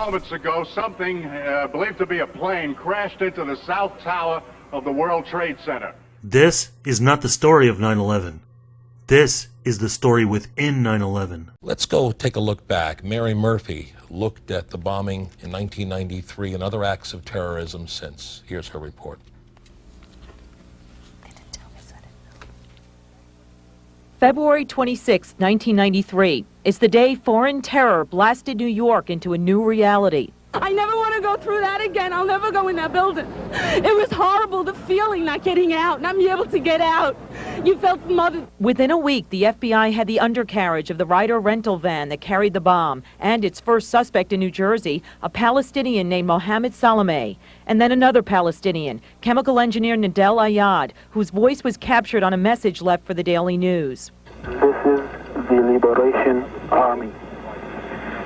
moments ago, something believed to be a plane crashed into the South Tower of the World Trade Center. This is not the story of 9/11. This is the story within 9/11. Let's go take a look back. Mary Murphy looked at the bombing in 1993 and other acts of terrorism since. Here's her report. February 26, 1993, is the day foreign terror blasted New York into a new reality. I never want to go through that again. I'll never go in that building. It was horrible, the feeling not getting out, not being able to get out. You felt smothered. Within a week, the FBI had the undercarriage of the Ryder rental van that carried the bomb and its first suspect in New Jersey, a Palestinian named Mohamed Salameh, and then another Palestinian, chemical engineer Nadel Ayad, whose voice was captured on a message left for the Daily News. This is the Liberation Army.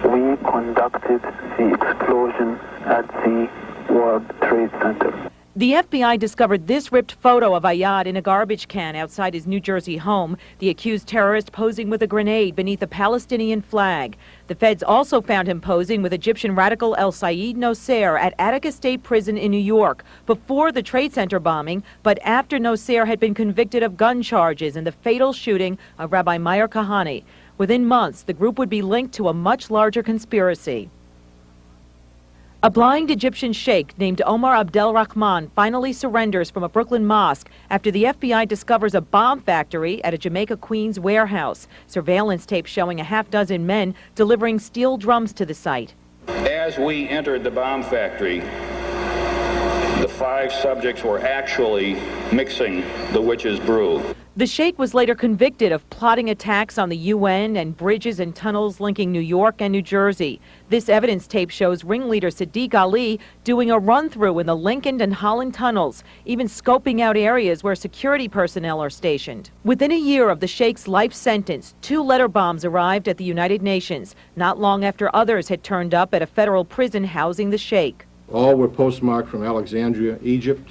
We conducted the explosion at the World Trade Center. The FBI discovered this ripped photo of Ayad in a garbage can outside his New Jersey home, the accused terrorist posing with a grenade beneath a Palestinian flag. The feds also found him posing with Egyptian radical Sayyid Nosair at Attica State Prison in New York before the Trade Center bombing, but after Nosair had been convicted of gun charges in the fatal shooting of Rabbi Meir Kahane. Within months, the group would be linked to a much larger conspiracy. A blind Egyptian sheikh named Omar Abdelrahman finally surrenders from a Brooklyn mosque after the FBI discovers a bomb factory at a Jamaica Queens warehouse. Surveillance tape showing a half-dozen men delivering steel drums to the site. As we entered the bomb factory, the 5 subjects were actually mixing the witch's brew. The sheikh was later convicted of plotting attacks on the UN and bridges and tunnels linking New York and New Jersey. This evidence tape shows ringleader Sadiq Ali doing a run-through in the Lincoln and Holland tunnels, even scoping out areas where security personnel are stationed. Within a year of the sheikh's life sentence, 2 letter bombs arrived at the United Nations, not long after others had turned up at a federal prison housing the sheikh. All were postmarked from Alexandria, Egypt.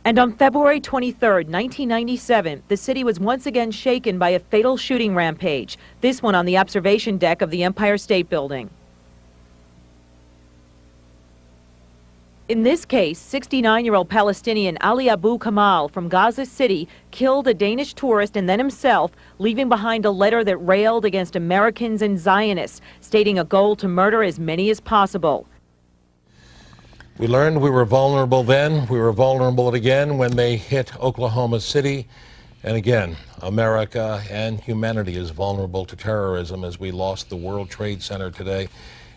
And on February 23, 1997, the city was once again shaken by a fatal shooting rampage, this one on the observation deck of the Empire State Building. In this case, 69-year-old Palestinian Ali Abu Kamal from Gaza City killed a Danish tourist and then himself, leaving behind a letter that railed against Americans and Zionists, stating a goal to murder as many as possible. We learned we were vulnerable then. We were vulnerable again when they hit Oklahoma City. And again, America and humanity is vulnerable to terrorism as we lost the World Trade Center today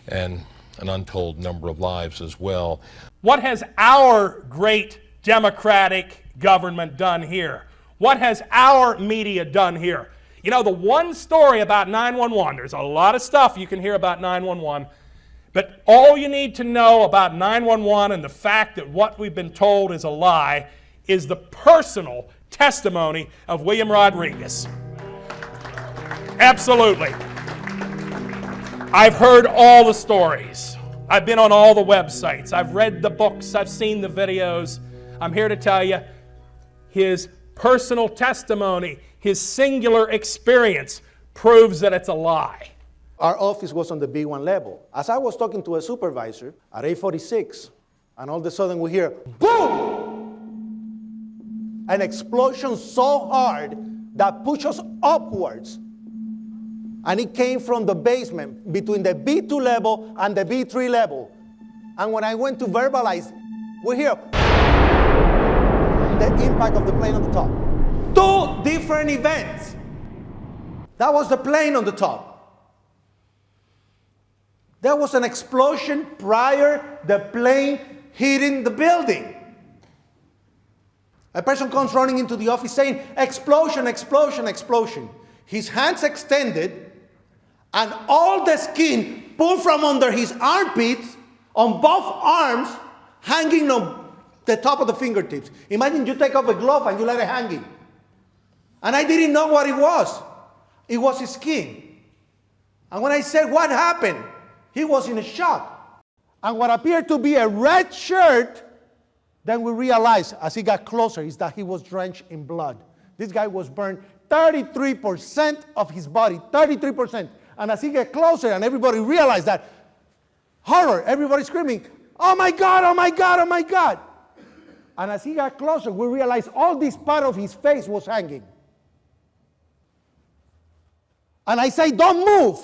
and an untold number of lives as well. What has our great democratic government done here? What has our media done here? You know, the one story about 911, there's a lot of stuff you can hear about 911, but all you need to know about 911 and the fact that what we've been told is a lie is the personal testimony of William Rodriguez. Absolutely. I've heard all the stories. I've been on all the websites. I've read the books. I've seen the videos. I'm here to tell you his personal testimony, his singular experience proves that it's a lie. Our office was on the B1 level. As I was talking to a supervisor at 846, and all of a sudden we hear, boom! An explosion so hard that pushed us upwards. And it came from the basement between the B2 level and the B3 level. And when I went to verbalize, we hear the impact of the plane on the top. 2 different events. That was the plane on the top. There was an explosion prior the plane hitting the building. A person comes running into the office saying, explosion, explosion, explosion. His hands extended, and all the skin pulled from under his armpits on both arms, hanging on the top of the fingertips. Imagine you take off a glove and you let it hanging. And I didn't know what it was. It was his skin. And when I said, what happened? He was in a shock. And what appeared to be a red shirt, then we realized as he got closer is that he was drenched in blood. This guy was burned 33% of his body, 33%. And as he got closer and everybody realized that, Horror, everybody screaming, oh my God, oh my God, oh my God. And as he got closer, we realized all this part of his face was hanging. And I say, don't move,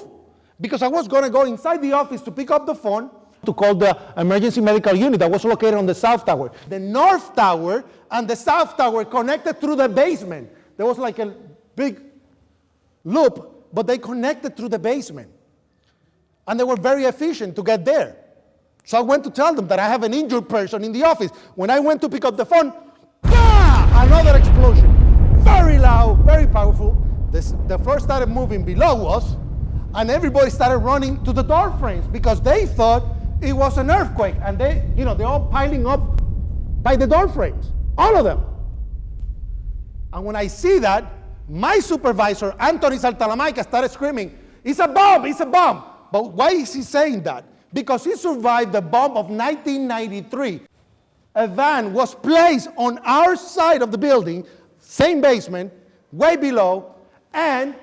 because I was going to go inside the office to pick up the phone to call the emergency medical unit that was located on the South Tower. The North Tower and the South Tower connected through the basement. There was like a big loop, but they connected through the basement. And they were very efficient to get there. So I went to tell them that I have an injured person in the office. When I went to pick up the phone, another explosion. Very loud, very powerful. The floor started moving below us, and everybody started running to the door frames because they thought it was an earthquake. And they're all piling up by the door frames, all of them. And when I see that, my supervisor, Anthony Saltalamaica, started screaming, it's a bomb, it's a bomb. But why is he saying that? Because he survived the bomb of 1993. A van was placed on our side of the building, same basement, way below, and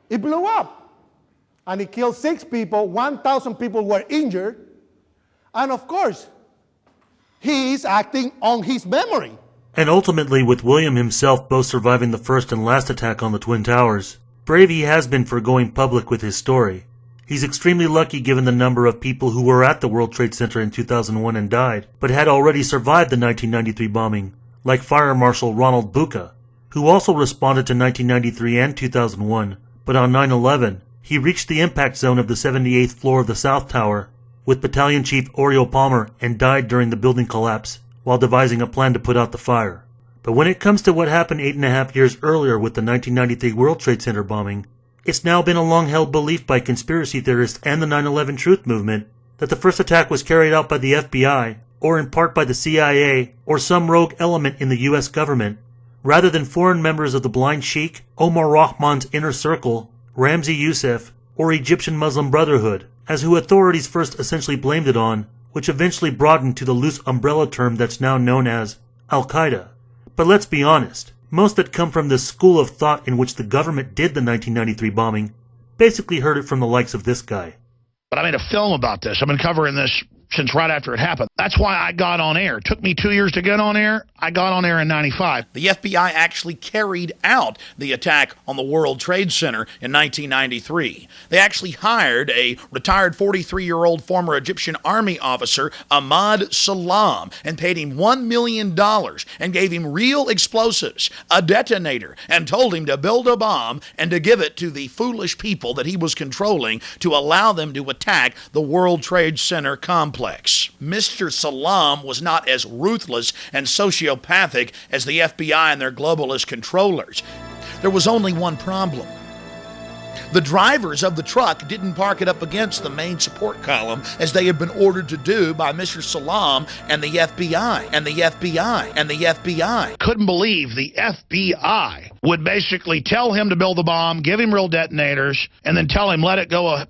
it blew up. And it killed 6 people, 1,000 people were injured. And of course, he is acting on his memory. And ultimately, with William himself both surviving the first and last attack on the Twin Towers, brave he has been for going public with his story. He's extremely lucky given the number of people who were at the World Trade Center in 2001 and died, but had already survived the 1993 bombing, like Fire Marshal Ronald Bucca, who also responded to 1993 and 2001, but on 9/11, he reached the impact zone of the 78th floor of the South Tower with Battalion Chief Oriel Palmer and died during the building collapse while devising a plan to put out the fire. But when it comes to what happened 8.5 years earlier with the 1993 World Trade Center bombing, it's now been a long-held belief by conspiracy theorists and the 9/11 Truth Movement that the first attack was carried out by the FBI, or in part by the CIA, or some rogue element in the US government, rather than foreign members of the Blind Sheikh, Omar Rahman's Inner Circle, Ramzi Youssef, or Egyptian Muslim Brotherhood, as who authorities first essentially blamed it on, which eventually broadened to the loose umbrella term that's now known as Al-Qaeda. But let's be honest. Most that come from this school of thought in which the government did the 1993 bombing basically heard it from the likes of this guy. But I made a film about this. I've been covering this since right after it happened. That's why I got on air. It took me 2 years to get on air. I got on air in 95. The FBI actually carried out the attack on the World Trade Center in 1993. They actually hired a retired 43-year-old former Egyptian army officer, Ahmad Salam, and paid him $1 million and gave him real explosives, a detonator, and told him to build a bomb and to give it to the foolish people that he was controlling to allow them to attack the World Trade Center complex. Mr. Salam was not as ruthless and sociopathic as the FBI and their globalist controllers. There was only one problem. The drivers of the truck didn't park it up against the main support column as they had been ordered to do by Mr. Salam and the FBI, and the FBI, and the FBI. Couldn't believe the FBI would basically tell him to build the bomb, give him real detonators, and then tell him let it go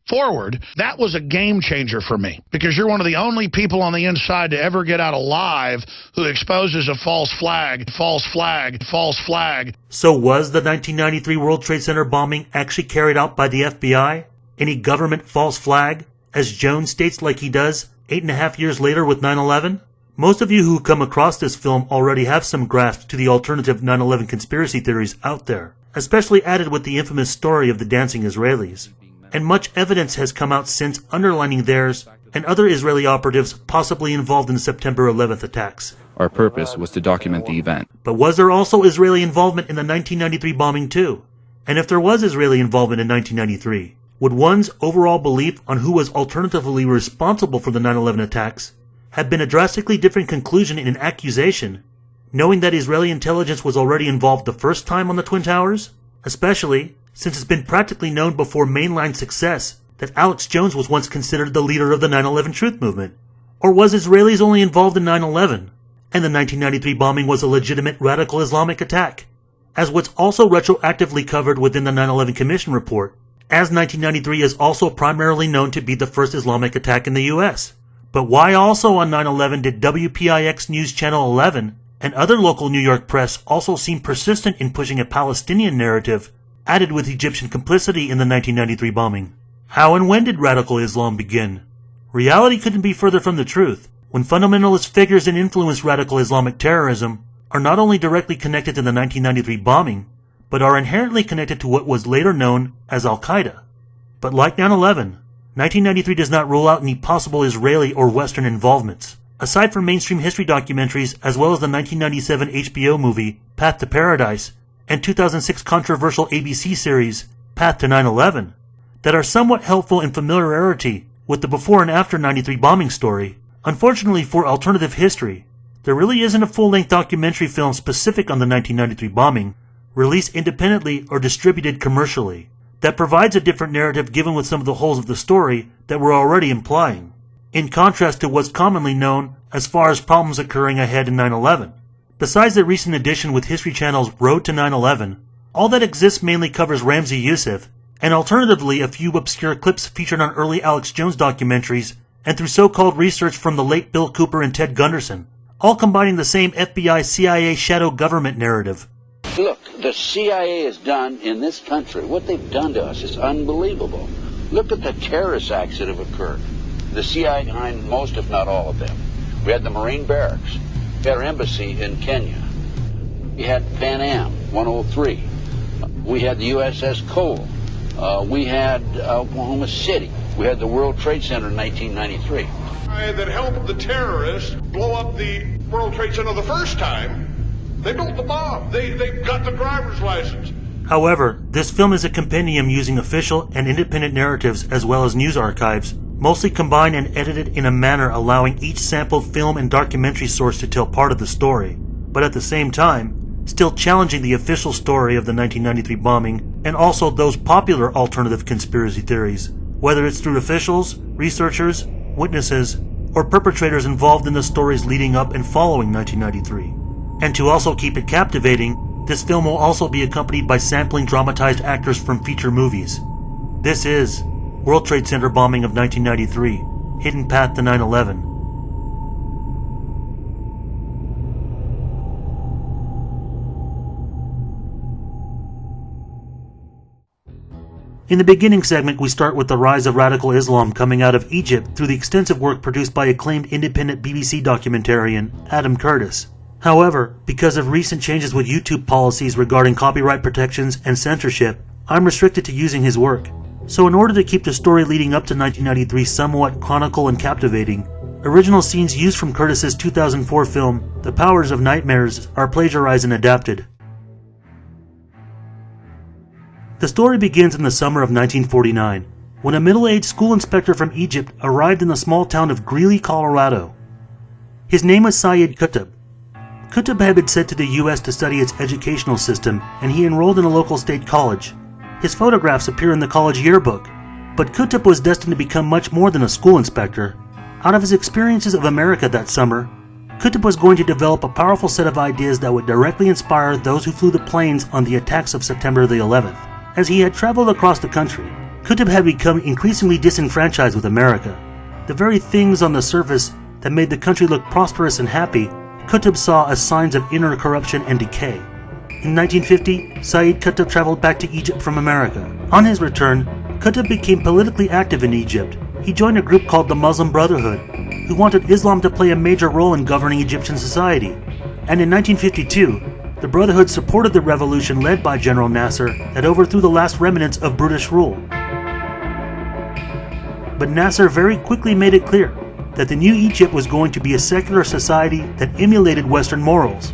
forward. That was a game changer for me, because you're one of the only people on the inside to ever get out alive who exposes a false flag, false flag, false flag. So was the 1993 World Trade Center bombing actually carried out by the FBI? Any government false flag, as Jones states like he does 8.5 years later with 9/11? Most of you who come across this film already have some grasp to the alternative 9/11 conspiracy theories out there, especially added with the infamous story of the dancing Israelis. And much evidence has come out since underlining theirs and other Israeli operatives possibly involved in the September 11th attacks. Our purpose was to document the event. But was there also Israeli involvement in the 1993 bombing too? And if there was Israeli involvement in 1993, would one's overall belief on who was alternatively responsible for the 9/11 attacks have been a drastically different conclusion in an accusation, knowing that Israeli intelligence was already involved the first time on the Twin Towers? Especially since it's been practically known before mainline success that Alex Jones was once considered the leader of the 9/11 Truth Movement. Or was Israelis only involved in 9/11, and the 1993 bombing was a legitimate radical Islamic attack? As what's also retroactively covered within the 9/11 Commission report, as 1993 is also primarily known to be the first Islamic attack in the US. But why also on 9/11 did WPIX News Channel 11 and other local New York press also seem persistent in pushing a Palestinian narrative added with Egyptian complicity in the 1993 bombing? How and when did radical Islam begin? Reality couldn't be further from the truth, when fundamentalist figures that influenced radical Islamic terrorism are not only directly connected to the 1993 bombing, but are inherently connected to what was later known as Al-Qaeda. But like 9/11, 1993 does not rule out any possible Israeli or Western involvements. Aside from mainstream history documentaries as well as the 1997 HBO movie Path to Paradise and 2006 controversial ABC series Path to 9/11, that are somewhat helpful in familiarity with the before and after 93 bombing story, unfortunately for alternative history, there really isn't a full-length documentary film specific on the 1993 bombing, released independently or distributed commercially, that provides a different narrative given with some of the holes of the story that we're already implying, in contrast to what's commonly known as far as problems occurring ahead in 9/11. Besides the recent edition with History Channel's Road to 9/11, all that exists mainly covers Ramzi Youssef, and alternatively a few obscure clips featured on early Alex Jones documentaries and through so-called research from the late Bill Cooper and Ted Gunderson, all combining the same FBI-CIA shadow government narrative. Look, the CIA has done in this country, what they've done to us is unbelievable. Look at the terrorist acts that have occurred. The CIA behind most, if not all of them. We had the Marine barracks. We had our embassy in Kenya. We had Pan Am 103. We had the USS Cole. We had Oklahoma City. We had the World Trade Center in 1993. That helped the terrorists blow up the World Trade Center the first time. They built the bomb. They got the driver's license. However, this film is a compendium using official and independent narratives as well as news archives, mostly combined and edited in a manner allowing each sampled film and documentary source to tell part of the story, but at the same time, still challenging the official story of the 1993 bombing and also those popular alternative conspiracy theories, whether it's through officials, researchers, witnesses, or perpetrators involved in the stories leading up and following 1993. And to also keep it captivating, this film will also be accompanied by sampling dramatized actors from feature movies. This is World Trade Center bombing of 1993, Hidden Path to 9/11. In the beginning segment, we start with the rise of radical Islam coming out of Egypt through the extensive work produced by acclaimed independent BBC documentarian Adam Curtis. However, because of recent changes with YouTube policies regarding copyright protections and censorship, I'm restricted to using his work. So in order to keep the story leading up to 1993 somewhat chronicle and captivating, original scenes used from Curtis's 2004 film The Powers of Nightmares are plagiarized and adapted. The story begins in the summer of 1949, when a middle-aged school inspector from Egypt arrived in the small town of Greeley, Colorado. His name was Sayyid Qutb. Qutb had been sent to the U.S. to study its educational system, and he enrolled in a local state college. His photographs appear in the college yearbook, but Qutb was destined to become much more than a school inspector. Out of his experiences of America that summer, Qutb was going to develop a powerful set of ideas that would directly inspire those who flew the planes on the attacks of September the 11th. As he had traveled across the country, Qutb had become increasingly disenfranchised with America. The very things on the surface that made the country look prosperous and happy, Qutb saw as signs of inner corruption and decay. In 1950, Sayyid Qutb traveled back to Egypt from America. On his return, Qutb became politically active in Egypt. He joined a group called the Muslim Brotherhood, who wanted Islam to play a major role in governing Egyptian society. And in 1952, the Brotherhood supported the revolution led by General Nasser that overthrew the last remnants of British rule. But Nasser very quickly made it clear that the new Egypt was going to be a secular society that emulated Western morals.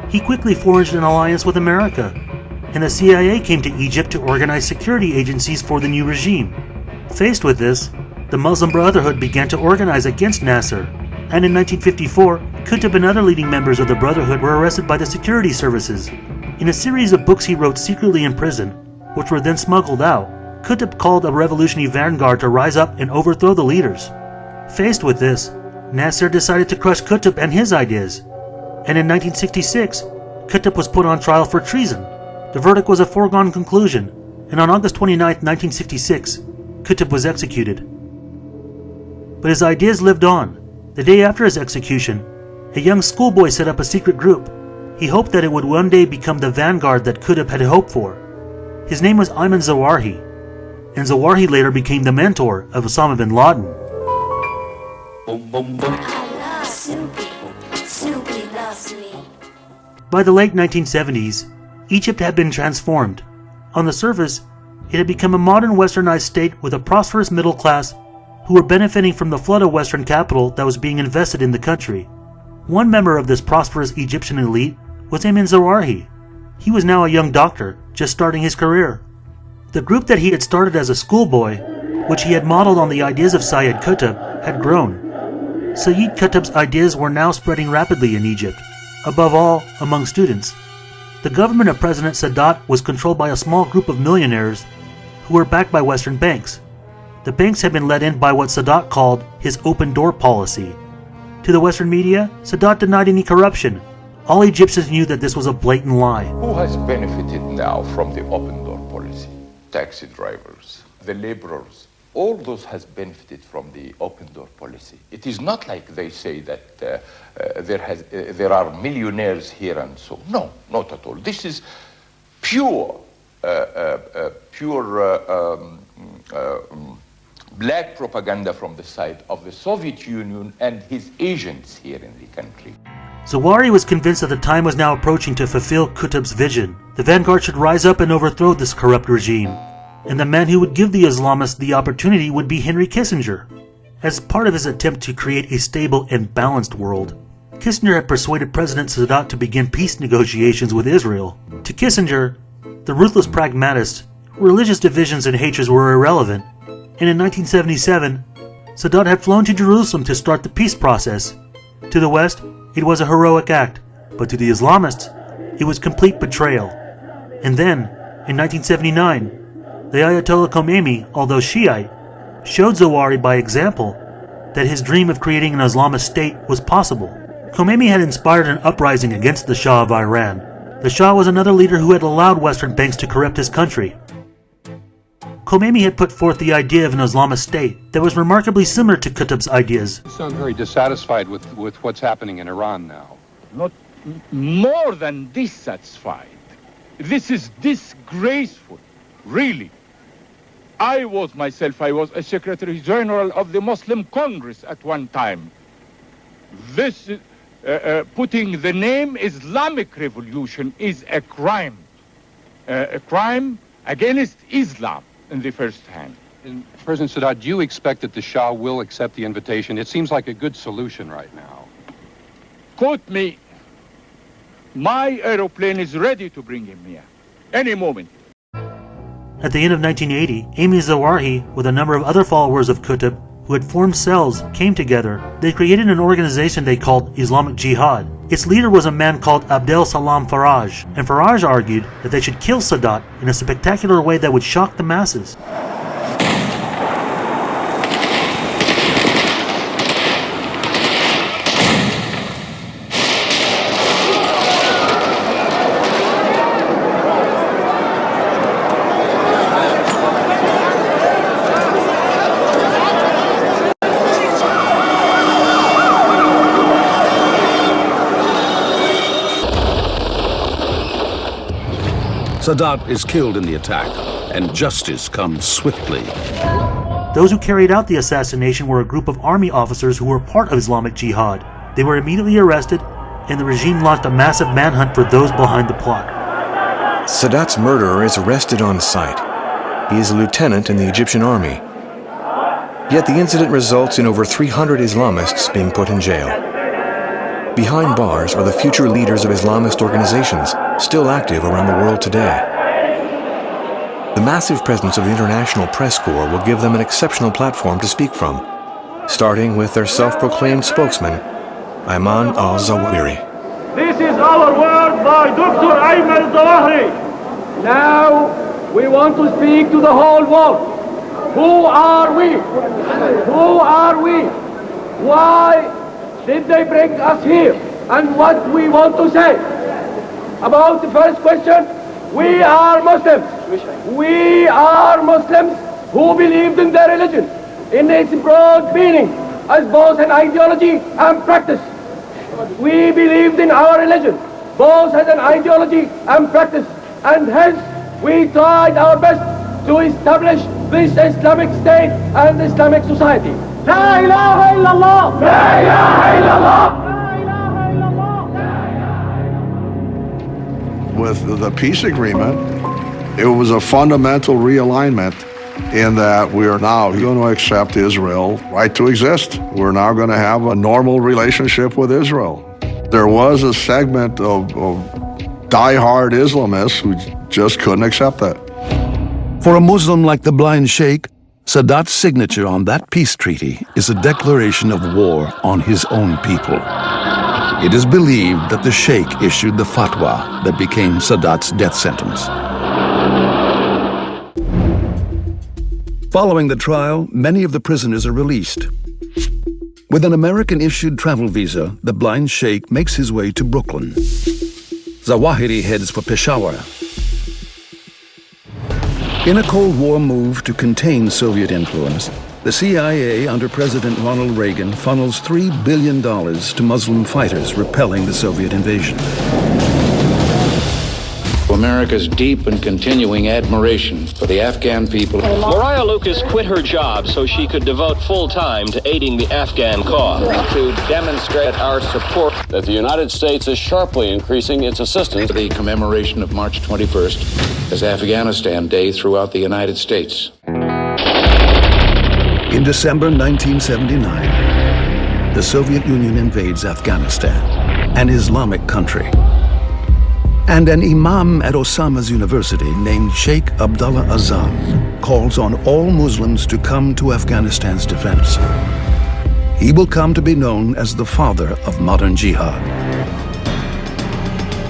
He quickly forged an alliance with America, and the CIA came to Egypt to organize security agencies for the new regime. Faced with this, the Muslim Brotherhood began to organize against Nasser, and in 1954, Qutb and other leading members of the Brotherhood were arrested by the security services. In a series of books he wrote secretly in prison, which were then smuggled out, Qutb called a revolutionary vanguard to rise up and overthrow the leaders. Faced with this, Nasser decided to crush Qutb and his ideas, and in 1966, Qutb was put on trial for treason. The verdict was a foregone conclusion, and on August 29, 1966, Qutb was executed. But his ideas lived on. The day after his execution, a young schoolboy set up a secret group. He hoped that it would one day become the vanguard that Qutb had hoped for. His name was Ayman Zawahiri. and Zawahiri later became the mentor of Osama bin Laden. By the late 1970s, Egypt had been transformed. On the surface, it had become a modern westernized state with a prosperous middle class who were benefiting from the flood of Western capital that was being invested in the country. One member of this prosperous Egyptian elite was Ayman Zawahiri. He was now a young doctor, just starting his career. The group that he had started as a schoolboy, which he had modeled on the ideas of Sayyid Qutb, had grown. Sayyid Qutb's ideas were now spreading rapidly in Egypt, above all among students. The government of President Sadat was controlled by a small group of millionaires who were backed by Western banks. The banks had been let in by what Sadat called his open door policy. To the Western media, Sadat denied any corruption. All Egyptians knew that this was a blatant lie. Who has benefited now from the open door policy? Taxi drivers, the laborers, all those has benefited from the open door policy. It is not like they say that there are millionaires here and so. No, not at all. This is pure black propaganda from the side of the Soviet Union and his agents here in the country. Zawahiri was convinced that the time was now approaching to fulfill Qutb's vision. The vanguard should rise up and overthrow this corrupt regime. And the man who would give the Islamists the opportunity would be Henry Kissinger. As part of his attempt to create a stable and balanced world, Kissinger had persuaded President Sadat to begin peace negotiations with Israel. To Kissinger, the ruthless pragmatist, religious divisions and hatreds were irrelevant. And in 1977, Sadat had flown to Jerusalem to start the peace process. To the West, it was a heroic act, but to the Islamists, it was complete betrayal. And then, in 1979, the Ayatollah Khomeini, although Shiite, showed Zawahiri by example that his dream of creating an Islamist state was possible. Khomeini had inspired an uprising against the Shah of Iran. The Shah was another leader who had allowed Western banks to corrupt his country. Khomeini had put forth the idea of an Islamist state that was remarkably similar to Qutb's ideas. You sound very dissatisfied with what's happening in Iran now. Not more than dissatisfied. This is disgraceful, really. I was a Secretary General of the Muslim Congress at one time. This, putting the name Islamic Revolution is a crime against Islam in the first hand. And President Sadat, do you expect that the Shah will accept the invitation? It seems like a good solution right now. Quote me, my aeroplane is ready to bring him here, any moment. At the end of 1980, Ayman Zawahiri, with a number of other followers of Qutb who had formed cells, came together. They created an organization they called Islamic Jihad. Its leader was a man called Abdel Salam Faraj, and Faraj argued that they should kill Sadat in a spectacular way that would shock the masses. Sadat is killed in the attack, and justice comes swiftly. Those who carried out the assassination were a group of army officers who were part of Islamic Jihad. They were immediately arrested, and the regime launched a massive manhunt for those behind the plot. Sadat's murderer is arrested on sight. He is a lieutenant in the Egyptian army. Yet the incident results in over 300 Islamists being put in jail. Behind bars are the future leaders of Islamist organizations, still active around the world today. The massive presence of the International Press Corps will give them an exceptional platform to speak from, starting with their self-proclaimed spokesman, Ayman al-Zawahiri. This is our word by Dr. Ayman Zawahiri. Now we want to speak to the whole world. Who are we? Who are we? Why did they bring us here? And what we want to say about the first question, we are Muslims. We are Muslims who believed in their religion in its broad meaning as both an ideology and practice. We believed in our religion both as an ideology and practice, and hence we tried our best to establish this Islamic State and Islamic society. La ilaha illallah! La ilaha illallah! With the peace agreement, it was a fundamental realignment in that we are now going to accept Israel's right to exist. We're now going to have a normal relationship with Israel. There was a segment of die-hard Islamists who just couldn't accept that. For a Muslim like the blind sheikh, Sadat's signature on that peace treaty is a declaration of war on his own people. It is believed that the sheikh issued the fatwa that became Sadat's death sentence. Following the trial, many of the prisoners are released. With an American-issued travel visa, the blind sheikh makes his way to Brooklyn. Zawahiri heads for Peshawar. In a Cold War move to contain Soviet influence, the CIA under President Ronald Reagan funnels $3 billion to Muslim fighters repelling the Soviet invasion. America's deep and continuing admiration for the Afghan people. Mariah Lucas quit her job so she could devote full time to aiding the Afghan cause. To demonstrate our support that the United States is sharply increasing its assistance. The commemoration of March 21st as Afghanistan Day throughout the United States. In December 1979, the Soviet Union invades Afghanistan, an Islamic country. And an imam at Osama's university named Sheikh Abdullah Azzam calls on all Muslims to come to Afghanistan's defense. He will come to be known as the father of modern jihad.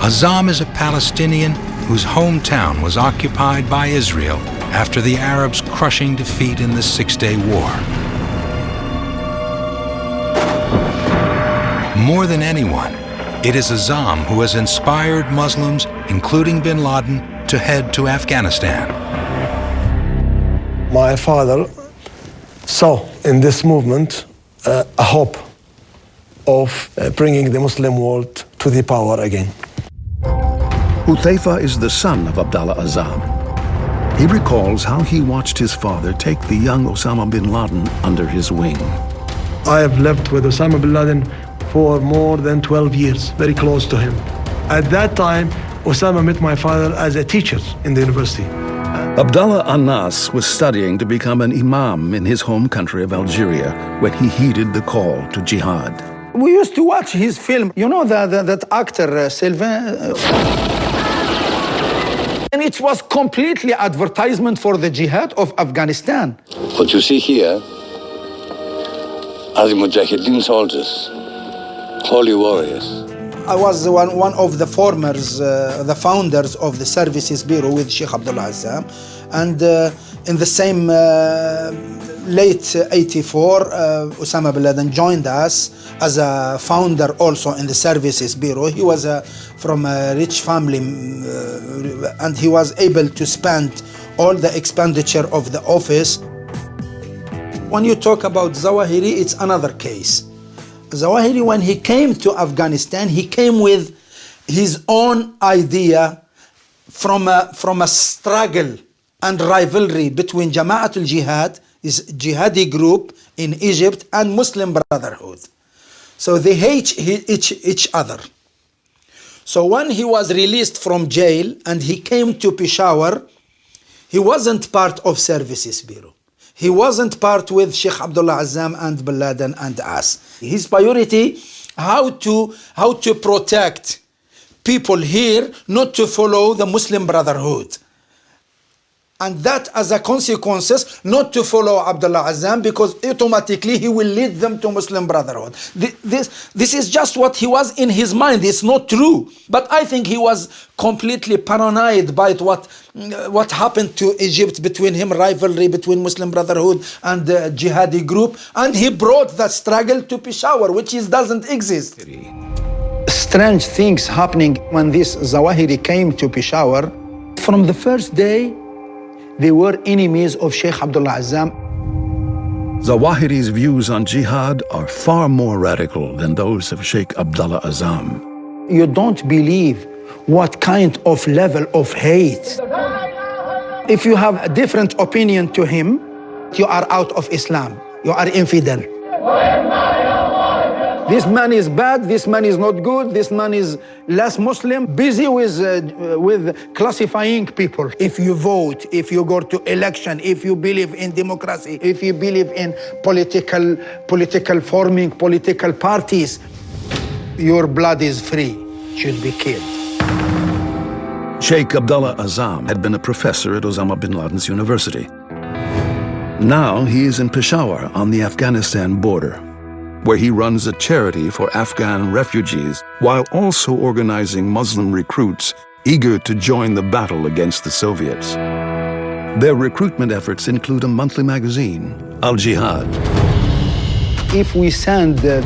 Azzam is a Palestinian whose hometown was occupied by Israel after the Arabs' crushing defeat in the Six-Day War. More than anyone, it is Azzam who has inspired Muslims, including bin Laden, to head to Afghanistan. My father saw in this movement a hope of bringing the Muslim world to the power again. Hudhaifa is the son of Abdullah Azzam. He recalls how he watched his father take the young Osama bin Laden under his wing. I have lived with Osama bin Laden for more than 12 years, very close to him. At that time, Osama met my father as a teacher in the university. Abdullah Anas was studying to become an imam in his home country of Algeria when he heeded the call to jihad. We used to watch his film. You know that actor, Sylvain? And it was completely advertisement for the jihad of Afghanistan. What you see here are the Mujahedeen soldiers, holy warriors. I was one of the the founders of the Services Bureau with Sheikh Abdullah Azzam. And in the same late 84, Osama bin Laden joined us as a founder also in the Services Bureau. He was from a rich family and he was able to spend all the expenditure of the office. When you talk about Zawahiri, it's another case. Zawahiri, when he came to Afghanistan, he came with his own idea from a struggle and rivalry between Jama'atul Jihad, his jihadi group in Egypt, and Muslim Brotherhood. So they hate each other. So when he was released from jail and he came to Peshawar, he wasn't part of Services Bureau. He wasn't part with Sheikh Abdullah Azzam and bin Laden and us. His priority, how to protect people here not to follow the Muslim Brotherhood. And that as a consequence, not to follow Abdullah Azzam, because automatically he will lead them to Muslim Brotherhood. This is just what he was in his mind. It's not true. But I think he was completely paranoid by what happened to Egypt between him, rivalry between Muslim Brotherhood and the jihadi group. And he brought that struggle to Peshawar, which doesn't exist. Strange things happening when this Zawahiri came to Peshawar. From the first day, they were enemies of Sheikh Abdullah Azzam. Zawahiri's views on jihad are far more radical than those of Sheikh Abdullah Azzam. You don't believe what kind of level of hate If you have a different opinion to him, you are out of Islam. You are infidel. This man is bad, this man is not good, this man is less Muslim, busy with classifying people. If you vote, if you go to election, if you believe in democracy, if you believe in political forming, political parties, your blood is free, should be killed. Sheikh Abdullah Azzam had been a professor at Osama bin Laden's university. Now he is in Peshawar on the Afghanistan border, where he runs a charity for Afghan refugees while also organizing Muslim recruits eager to join the battle against the Soviets. Their recruitment efforts include a monthly magazine, Al-Jihad. If we send the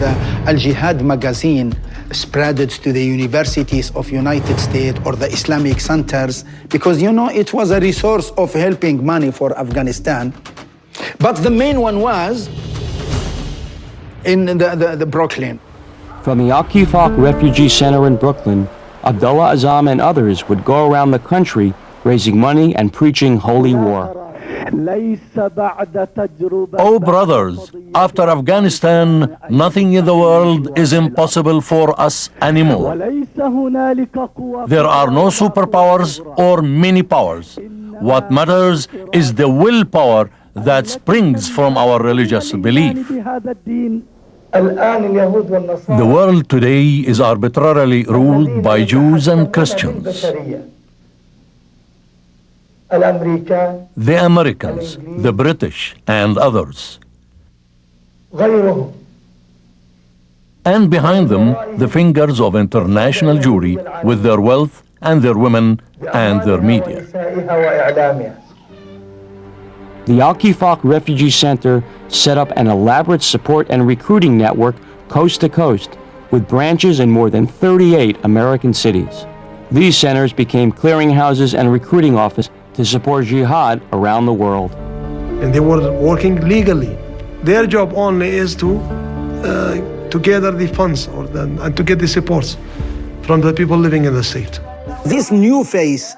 Al-Jihad magazine, spread it to the universities of United States or the Islamic centers, because it was a resource of helping money for Afghanistan. But the main one was in the Brooklyn. From the Al-Kifaq Refugee Center in Brooklyn, Abdullah Azzam and others would go around the country raising money and preaching holy war. Oh brothers, after Afghanistan, nothing in the world is impossible for us anymore. There are no superpowers or mini powers. What matters is the willpower that springs from our religious belief. The world today is arbitrarily ruled by Jews and Christians. The Americans, the British, and others. And behind them, the fingers of international Jewry with their wealth and their women and their media. The Al-Kifaq Refugee Center set up an elaborate support and recruiting network coast to coast with branches in more than 38 American cities. These centers became clearinghouses and recruiting offices to support jihad around the world. And they were working legally. Their job only is to gather the funds and to get the supports from the people living in the state. This new face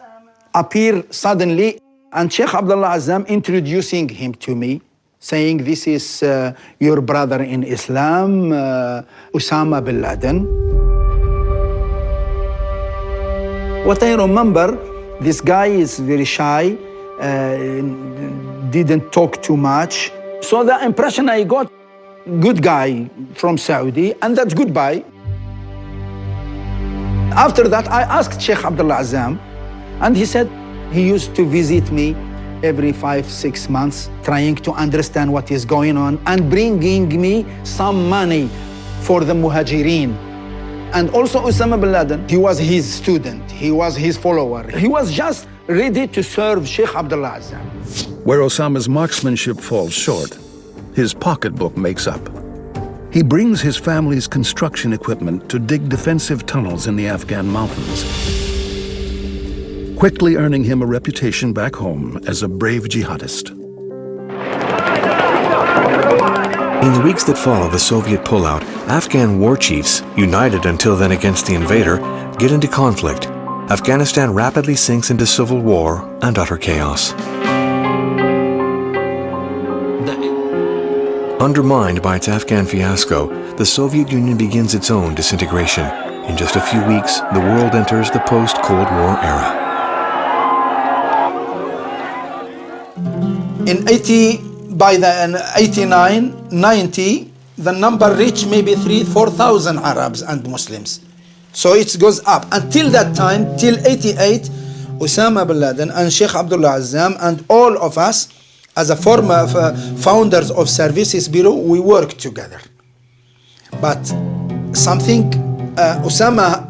appeared suddenly, and Sheikh Abdullah Azzam introducing him to me, saying, this is your brother in Islam, Osama bin Laden. What I remember, this guy is very shy, didn't talk too much. So the impression I got, good guy from Saudi, and that's goodbye. After that, I asked Sheikh Abdullah Azzam, and he said he used to visit me every 5-6 months, trying to understand what is going on and bringing me some money for the Mujahedeen. And also Osama bin Laden, he was his student, he was his follower. He was just ready to serve Sheikh Abdullah Azzam. Where Osama's marksmanship falls short, his pocketbook makes up. He brings his family's construction equipment to dig defensive tunnels in the Afghan mountains, quickly earning him a reputation back home as a brave jihadist. In the weeks that follow the Soviet pullout, Afghan war chiefs, united until then against the invader, get into conflict. Afghanistan rapidly sinks into civil war and utter chaos. Undermined by its Afghan fiasco, the Soviet Union begins its own disintegration. In just a few weeks, the world enters the post-Cold War era. In 89, 90, the number reached maybe 3,000-4,000 Arabs and Muslims. So it goes up. Until that time, till 88, Osama bin Laden and Sheikh Abdullah Azzam and all of us, as a former founders of Services Bureau, we worked together. But something, Osama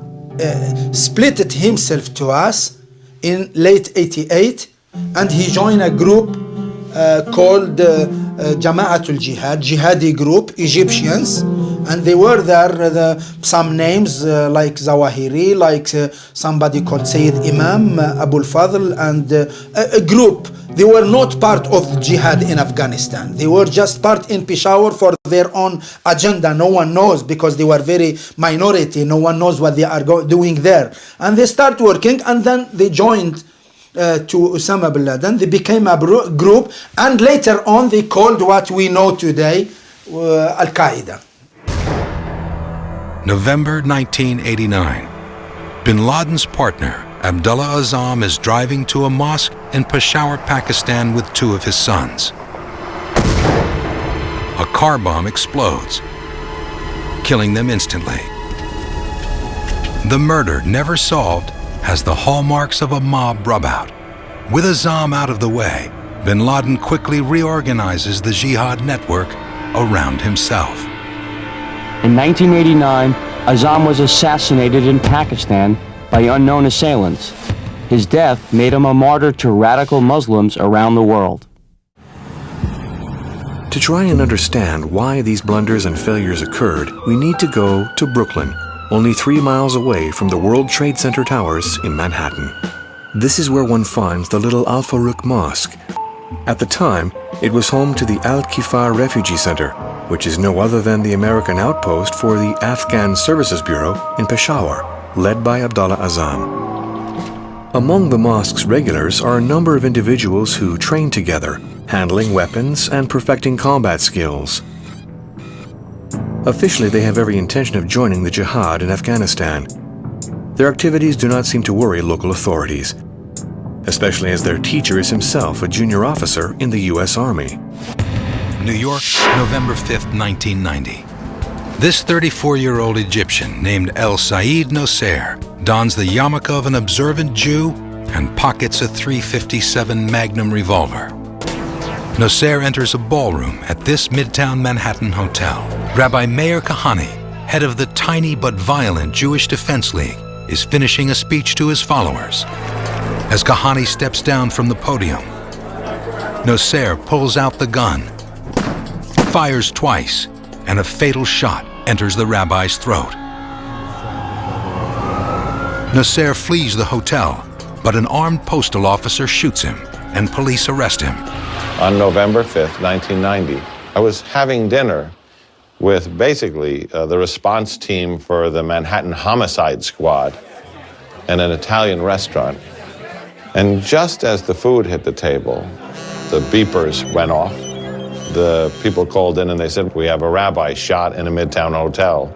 split himself to us in late 88, and he joined a group called Jama'atul Jihad, Jihadi group, Egyptians, and they were there, some names like Zawahiri, like somebody called Sayyid Imam, Abul Fadl, and a group. They were not part of jihad in Afghanistan. They were just part in Peshawar for their own agenda. No one knows, because they were very minority. No one knows what they are doing there. And they start working, and then they joined to Osama bin Laden. They became a group, and later on they called what we know today Al-Qaeda. November 1989. Bin Laden's partner, Abdullah Azzam, is driving to a mosque in Peshawar, Pakistan with two of his sons. A car bomb explodes, killing them instantly. The murder, never solved, has the hallmarks of a mob rub-out. With Azzam out of the way, bin Laden quickly reorganizes the Jihad network around himself. In 1989, Azzam was assassinated in Pakistan by unknown assailants. His death made him a martyr to radical Muslims around the world. To try and understand why these blunders and failures occurred, we need to go to Brooklyn, only 3 miles away from the World Trade Center towers in Manhattan. This is where one finds the little Al Farouk Mosque. At the time, it was home to the Al-Kifar Refugee Center, which is no other than the American outpost for the Afghan Services Bureau in Peshawar, led by Abdullah Azzam. Among the mosque's regulars are a number of individuals who train together, handling weapons and perfecting combat skills. Officially, they have every intention of joining the Jihad in Afghanistan. Their activities do not seem to worry local authorities, especially as their teacher is himself a junior officer in the U.S. Army. New York, November 5th, 1990. This 34-year-old Egyptian named El Sayyid Nosair dons the yarmulke of an observant Jew and pockets a .357 Magnum revolver. Nosair enters a ballroom at this Midtown Manhattan hotel. Rabbi Meir Kahane, head of the tiny but violent Jewish Defense League, is finishing a speech to his followers. As Kahane steps down from the podium, Nosair pulls out the gun, fires twice, and a fatal shot enters the rabbi's throat. Nosair flees the hotel, but an armed postal officer shoots him, and police arrest him. On November 5th, 1990, I was having dinner with basically the response team for the Manhattan Homicide Squad in an Italian restaurant. And just as the food hit the table, the beepers went off. The people called in and they said, "We have a rabbi shot in a Midtown hotel."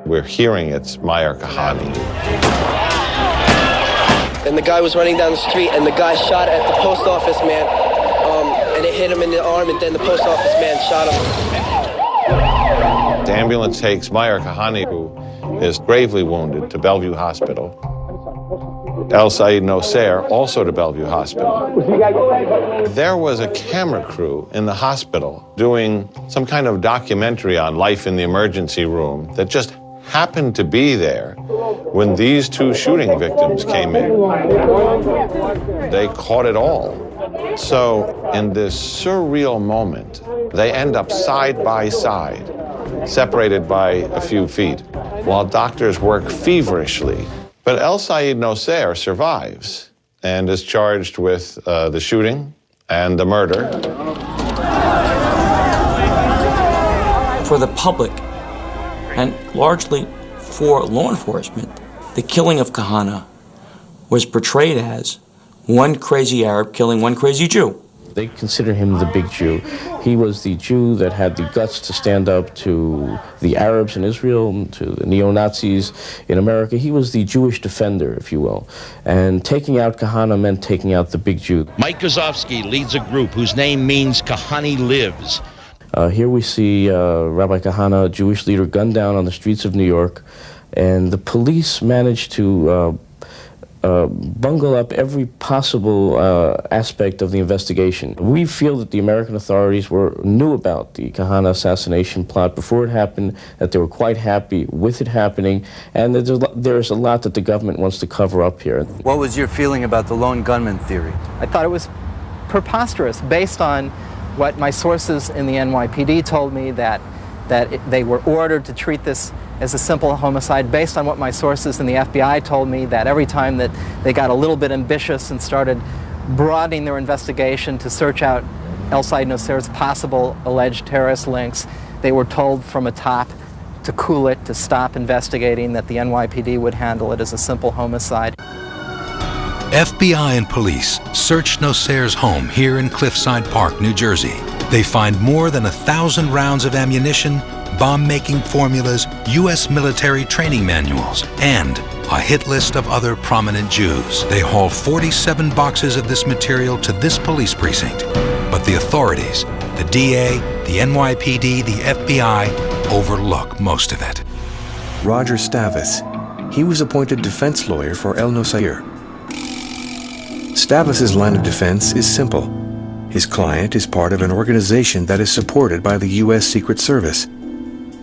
We're hearing it's Meir Kahane. And the guy was running down the street, and the guy shot at the post office man, and it hit him in the arm, and then the post office man shot him. The ambulance takes Meir Kahane, who is gravely wounded, to Bellevue Hospital. El Sayyid Nosair also to Bellevue Hospital. There was a camera crew in the hospital doing some kind of documentary on life in the emergency room that just happened to be there when these two shooting victims came in. They caught it all. So in this surreal moment, they end up side by side, separated by a few feet, while doctors work feverishly. But El Sayyid Nosair survives and is charged with the shooting and the murder. For the public, and largely for law enforcement, the killing of Kahane was portrayed as one crazy Arab killing one crazy Jew. They consider him the big Jew. He was the Jew that had the guts to stand up to the Arabs in Israel, to the neo-Nazis in America. He was the Jewish defender, if you will. And taking out Kahane meant taking out the big Jew. Mike Gazovsky leads a group whose name means Kahane lives. Here we see Rabbi Kahane, a Jewish leader, gunned down on the streets of New York, and the police managed to bungle up every possible aspect of the investigation. We feel that the American authorities knew about the Kahane assassination plot before it happened, that they were quite happy with it happening, and that there's a lot that the government wants to cover up here. What was your feeling about the lone gunman theory? I thought it was preposterous, based on what my sources in the NYPD told me, that they were ordered to treat this as a simple homicide, based on what my sources in the FBI told me, that every time that they got a little bit ambitious and started broadening their investigation to search out El Sayyid Nosair's possible alleged terrorist links, they were told from atop to cool it, to stop investigating, that the NYPD would handle it as a simple homicide. FBI and police search Nosair's home here in Cliffside Park, New Jersey. They find more than 1,000 rounds of ammunition, bomb-making formulas, U.S. military training manuals, and a hit list of other prominent Jews. They haul 47 boxes of this material to this police precinct. But the authorities, the DA, the NYPD, the FBI, overlook most of it. Roger Stavis. He was appointed defense lawyer for El Nosair. Stavis's line of defense is simple. His client is part of an organization that is supported by the U.S. Secret Service.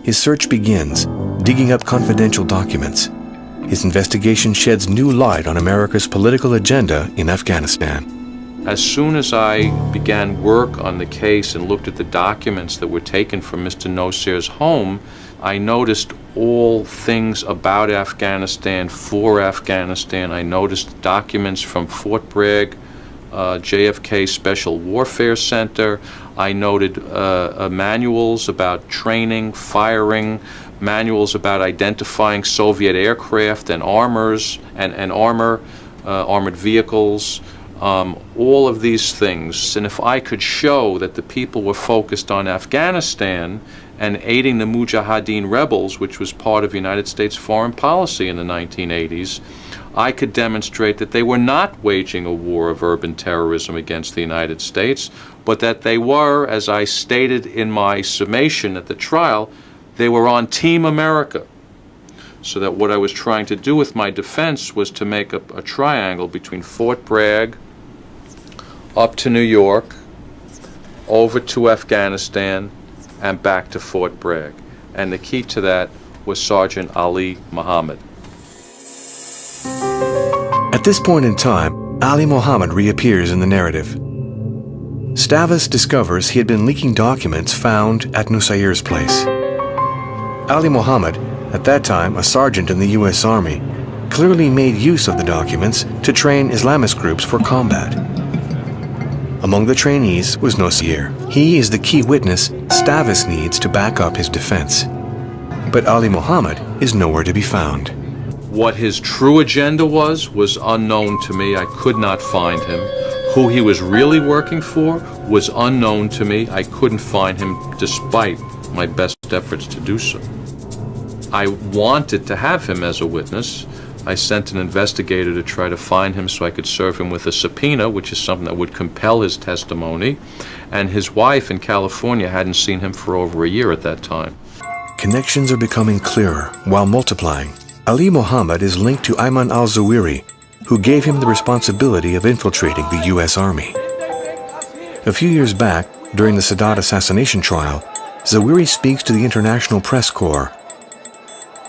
His search begins, digging up confidential documents. His investigation sheds new light on America's political agenda in Afghanistan. As soon as I began work on the case and looked at the documents that were taken from Mr. Nosair's home, I noticed all things about Afghanistan, for Afghanistan. I noticed documents from Fort Bragg, JFK Special Warfare Center. I noted manuals about training, firing, manuals about identifying Soviet aircraft and armors and armored vehicles. All of these things. And if I could show that the people were focused on Afghanistan and aiding the Mujahedeen rebels, which was part of United States foreign policy in the 1980s, I could demonstrate that they were not waging a war of urban terrorism against the United States, but that they were, as I stated in my summation at the trial, they were on Team America. So that what I was trying to do with my defense was to make a triangle between Fort Bragg, up to New York, over to Afghanistan, and back to Fort Bragg. And the key to that was Sergeant Ali Mohamed. At this point in time, Ali Mohamed reappears in the narrative. Stavis discovers he had been leaking documents found at Nosair's place. Ali Mohamed, at that time a sergeant in the U.S. Army, clearly made use of the documents to train Islamist groups for combat. Among the trainees was Nosair. He is the key witness Stavis needs to back up his defense. But Ali Mohamed is nowhere to be found. What his true agenda was unknown to me. I could not find him. Who he was really working for was unknown to me. I couldn't find him despite my best efforts to do so. I wanted to have him as a witness. I sent an investigator to try to find him so I could serve him with a subpoena, which is something that would compel his testimony. And his wife in California hadn't seen him for over a year at that time. Connections are becoming clearer while multiplying. Ali Mohamed is linked to Ayman al-Zawahiri, who gave him the responsibility of infiltrating the U.S. Army. A few years back, during the Sadat assassination trial, Zawahiri speaks to the International Press Corps.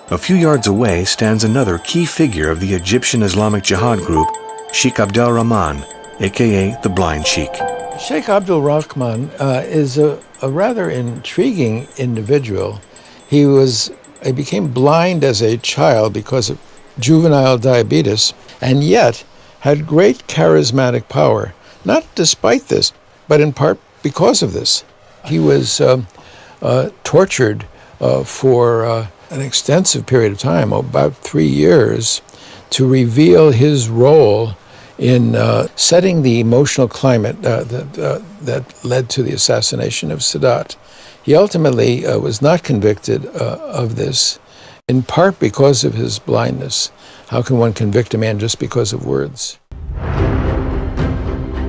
A few yards away stands another key figure of the Egyptian Islamic Jihad group, Sheikh Abdel Rahman, aka the Blind Sheikh. Sheikh Abdul Rahman is a rather intriguing individual. He became blind as a child because of juvenile diabetes, and yet had great charismatic power, not despite this, but in part because of this. He was tortured for an extensive period of time, about 3 years, to reveal his role in setting the emotional climate that led to the assassination of Sadat. He ultimately was not convicted of this, in part because of his blindness. How can one convict a man just because of words?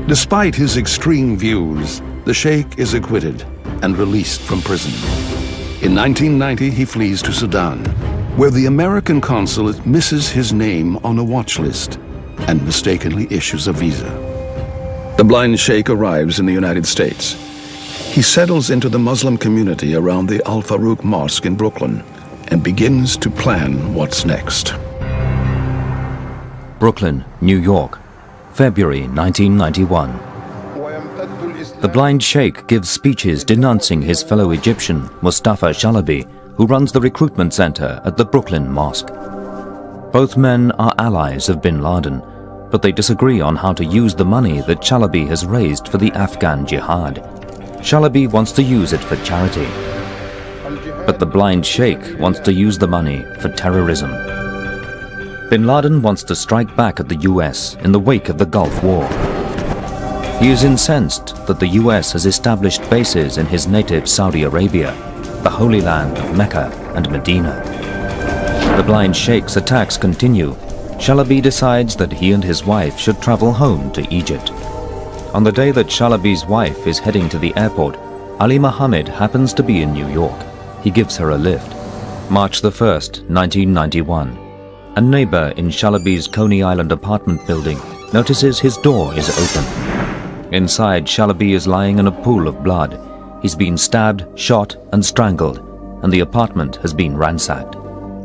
Despite his extreme views, the Sheikh is acquitted and released from prison. In 1990, he flees to Sudan, where the American consulate misses his name on a watch list and mistakenly issues a visa. The blind Sheikh arrives in the United States. He settles into the Muslim community around the Al Farouk Mosque in Brooklyn and begins to plan what's next. Brooklyn, New York, February 1991. The blind sheikh gives speeches denouncing his fellow Egyptian, Mustafa Chalabi, who runs the recruitment center at the Brooklyn Mosque. Both men are allies of bin Laden, but they disagree on how to use the money that Chalabi has raised for the Afghan Jihad. Chalabi wants to use it for charity, but the blind sheikh wants to use the money for terrorism. Bin Laden wants to strike back at the US in the wake of the Gulf War. He is incensed that the US has established bases in his native Saudi Arabia, the Holy Land of Mecca and Medina. The blind sheikh's attacks continue. Shalabi decides that he and his wife should travel home to Egypt. On the day that Shalabi's wife is heading to the airport, Ali Mohammed happens to be in New York. He gives her a lift. March the 1st, 1991. A neighbor in Shalabi's Coney Island apartment building notices his door is open. Inside, Shalabi is lying in a pool of blood. He's been stabbed, shot, and strangled, and the apartment has been ransacked.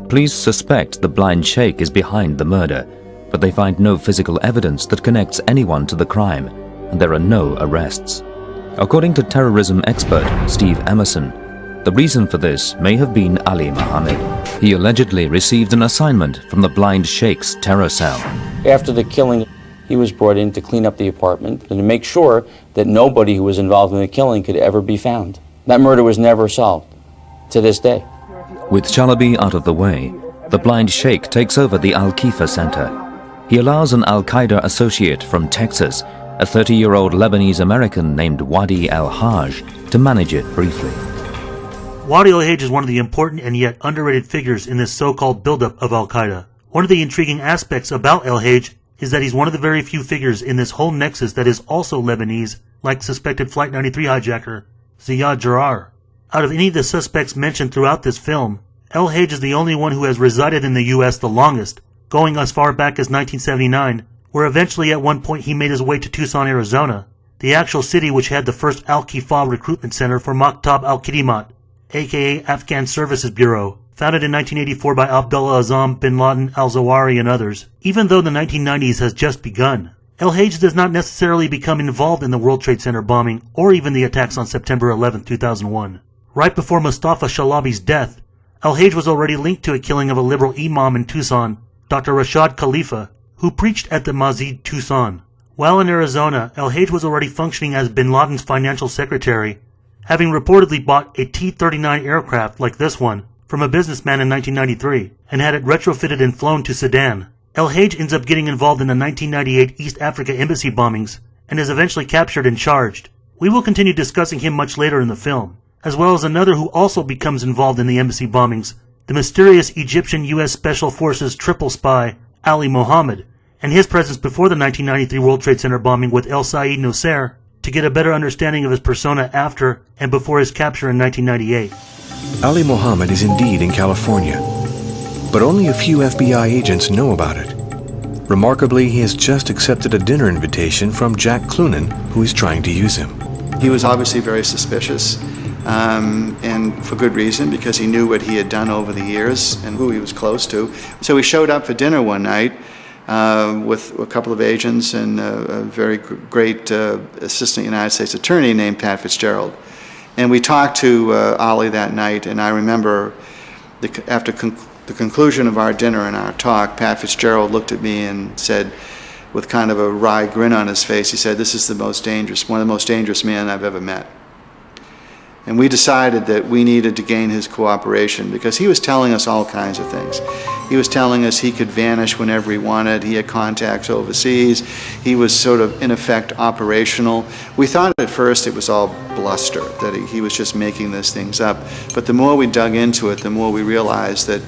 Police suspect the blind sheikh is behind the murder, but they find no physical evidence that connects anyone to the crime, and there are no arrests. According to terrorism expert Steve Emerson, the reason for this may have been Ali Mohammed. He allegedly received an assignment from the blind sheikh's terror cell. After the killing, he was brought in to clean up the apartment and to make sure that nobody who was involved in the killing could ever be found. That murder was never solved to this day. With Shalabi out of the way, the blind sheikh takes over the Al-Kifa Center. He allows an Al-Qaeda associate from Texas, a 30-year-old Lebanese-American named Wadi al-Hajj, to manage it briefly. Wadi al-Hajj is one of the important and yet underrated figures in this so-called buildup of Al-Qaeda. One of the intriguing aspects about al-Hajj is that he's one of the very few figures in this whole nexus that is also Lebanese, like suspected Flight 93 hijacker Ziad Jarrah. Out of any of the suspects mentioned throughout this film, al-Hajj is the only one who has resided in the U.S. the longest, going as far back as 1979, where eventually at one point he made his way to Tucson, Arizona, the actual city which had the first Al-Kifa recruitment center for Maktab al-Khidimat, aka Afghan Services Bureau, founded in 1984 by Abdullah, Azzam, bin Laden, al-Zawahiri, and others. Even though the 1990s has just begun, al-Hajj does not necessarily become involved in the World Trade Center bombing or even the attacks on September 11, 2001. Right before Mustafa Shalabi's death, al-Hajj was already linked to a killing of a liberal imam in Tucson, Dr. Rashad Khalifa, who preached at the Masjid Tucson. While in Arizona, al-Hajj was already functioning as bin Laden's financial secretary, having reportedly bought a T-39 aircraft like this one from a businessman in 1993 and had it retrofitted and flown to Sudan. al-Hajj ends up getting involved in the 1998 East Africa embassy bombings and is eventually captured and charged. We will continue discussing him much later in the film, as well as another who also becomes involved in the embassy bombings, the mysterious Egyptian U.S. Special Forces triple spy Ali Mohammed, and his presence before the 1993 World Trade Center bombing with Sayyid Nosair, to get a better understanding of his persona after and before his capture in 1998. Ali Mohammed is indeed in California, but only a few FBI agents know about it. Remarkably, he has just accepted a dinner invitation from Jack Clunan, who is trying to use him. He was obviously very suspicious, and for good reason, because he knew what he had done over the years and who he was close to. So he showed up for dinner one night with a couple of agents and a very great assistant United States attorney named Pat Fitzgerald. And we talked to Ali that night, and I remember after the conclusion of our dinner and our talk, Pat Fitzgerald looked at me and said, with kind of a wry grin on his face, he said, "This is one of the most dangerous men I've ever met." And we decided that we needed to gain his cooperation because he was telling us all kinds of things. He was telling us he could vanish whenever he wanted. He had contacts overseas. He was sort of, in effect, operational. We thought at first it was all bluster, that he was just making these things up. But the more we dug into it, the more we realized that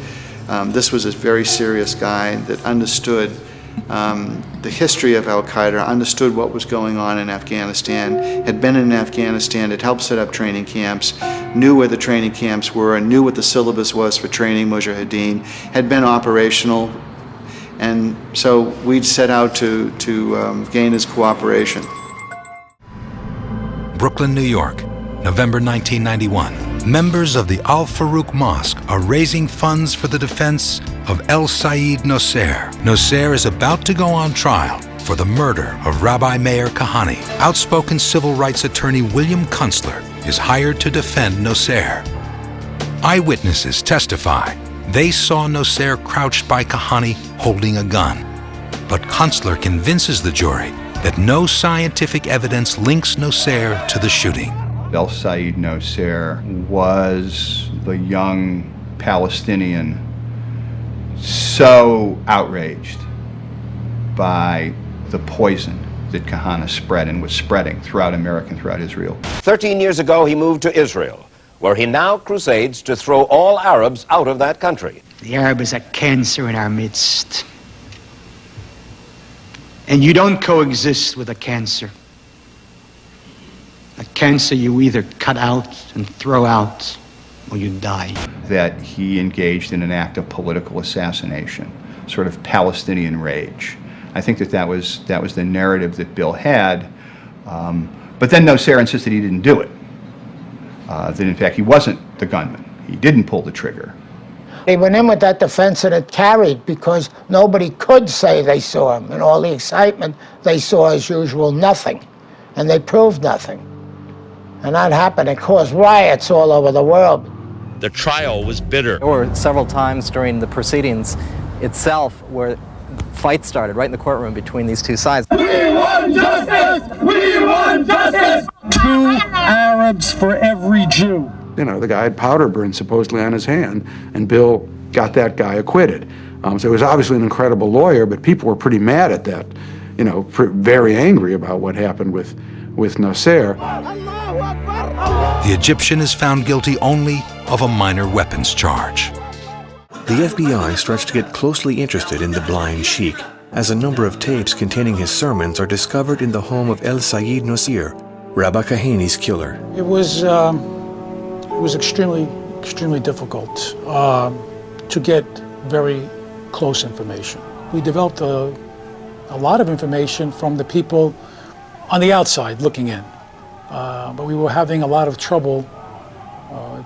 this was a very serious guy that understood the history of Al-Qaeda, understood what was going on in Afghanistan, had been in Afghanistan, had helped set up training camps, knew where the training camps were, and knew what the syllabus was for training Mujahedeen, had been operational, and so we'd set out to gain his cooperation. Brooklyn, New York, November 1991. Members of the Al-Farouk Mosque are raising funds for the defense of Sayyid Nosair. Nosair is about to go on trial for the murder of Rabbi Meir Kahane. Outspoken civil rights attorney William Kunstler is hired to defend Nosair. Eyewitnesses testify they saw Nosair crouched by Kahane holding a gun. But Kunstler convinces the jury that no scientific evidence links Nosair to the shooting. Sayyid Nosair was the young Palestinian so outraged by the poison that Kahane spread and was spreading throughout America and throughout Israel. 13 years ago, he moved to Israel, where he now crusades to throw all Arabs out of that country. The Arab is a cancer in our midst. And you don't coexist with a cancer. A cancer you either cut out and throw out, or you die. That he engaged in an act of political assassination, sort of Palestinian rage. I think that was the narrative that Bill had, but then Nosair insisted he didn't do it. That in fact he wasn't the gunman. He didn't pull the trigger. They went in with that defense and it carried because nobody could say they saw him. And all the excitement, they saw as usual nothing. And they proved nothing. And that happened. It caused riots all over the world. The trial was bitter. There were several times during the proceedings itself where fights started right in the courtroom between these two sides. We want justice! We want justice! 2 Arabs for every Jew. You know, the guy had powder burned supposedly on his hand, and Bill got that guy acquitted. So he was obviously an incredible lawyer, but people were pretty mad at that, you know, very angry about what happened with Nosair. The Egyptian is found guilty only of a minor weapons charge. The FBI starts to get closely interested in the blind sheikh, as a number of tapes containing his sermons are discovered in the home of Sayyid Nosair, Rabbi Kahane's killer. It was extremely difficult to get very close information. We developed a lot of information from the people on the outside looking in, but we were having a lot of trouble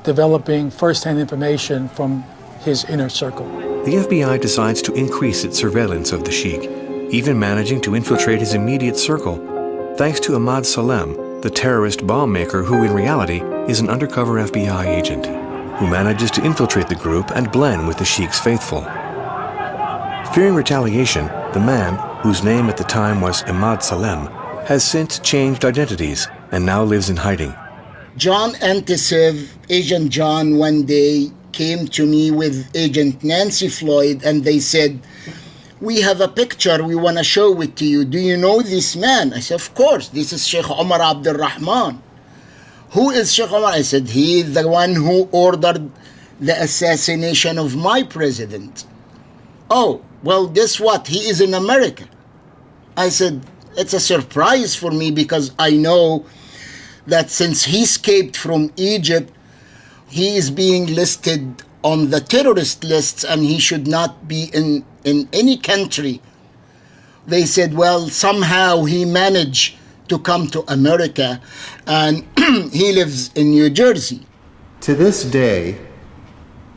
developing first-hand information from his inner circle. The FBI decides to increase its surveillance of the sheikh, even managing to infiltrate his immediate circle, thanks to Ahmad Salem, the terrorist bomb maker who in reality is an undercover FBI agent, who manages to infiltrate the group and blend with the sheikh's faithful. Fearing retaliation, the man, whose name at the time was Ahmad Salem, has since changed identities and now lives in hiding. John Antisiv, Agent John, one day came to me with Agent Nancy Floyd and they said, "We have a picture, we want to show it to you. Do you know this man?" I said, "Of course, this is Sheikh Omar Abdul Rahman." "Who is Sheikh Omar?" I said, "He is the one who ordered the assassination of my president." "Oh, well, guess what? He is in America." I said, "It's a surprise for me because I know that since he escaped from Egypt, he is being listed on the terrorist lists and he should not be in any country." They said, "Well, somehow he managed to come to America and he lives in New Jersey." To this day,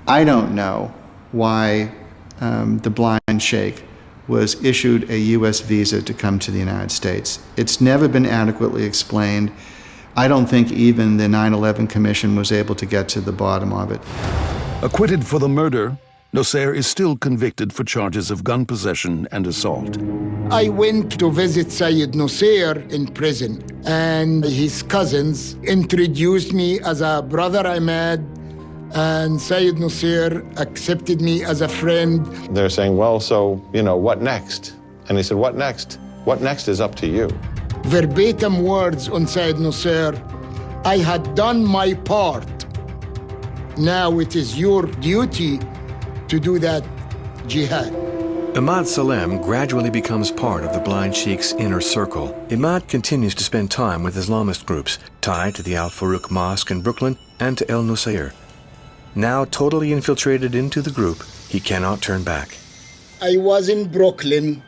I don't know why the blind sheikh was issued a U.S. visa to come to the United States. It's never been adequately explained. I don't think even the 9/11 Commission was able to get to the bottom of it. Acquitted for the murder, Nosair is still convicted for charges of gun possession and assault. I went to visit Sayyid Nosair in prison, and his cousins introduced me as a brother Ahmad, and Sayyid Nosair accepted me as a friend. They're saying, well, so, what next? And he said, what next? What next is up to you. Verbatim words on Sayyid Nosair, "I had done my part. Now it is your duty to do that jihad." Ahmad Salem gradually becomes part of the blind sheikh's inner circle. Ahmad continues to spend time with Islamist groups tied to the Al Farouk Mosque in Brooklyn and to El Nosair. Now totally infiltrated into the group, he cannot turn back. I was in Brooklyn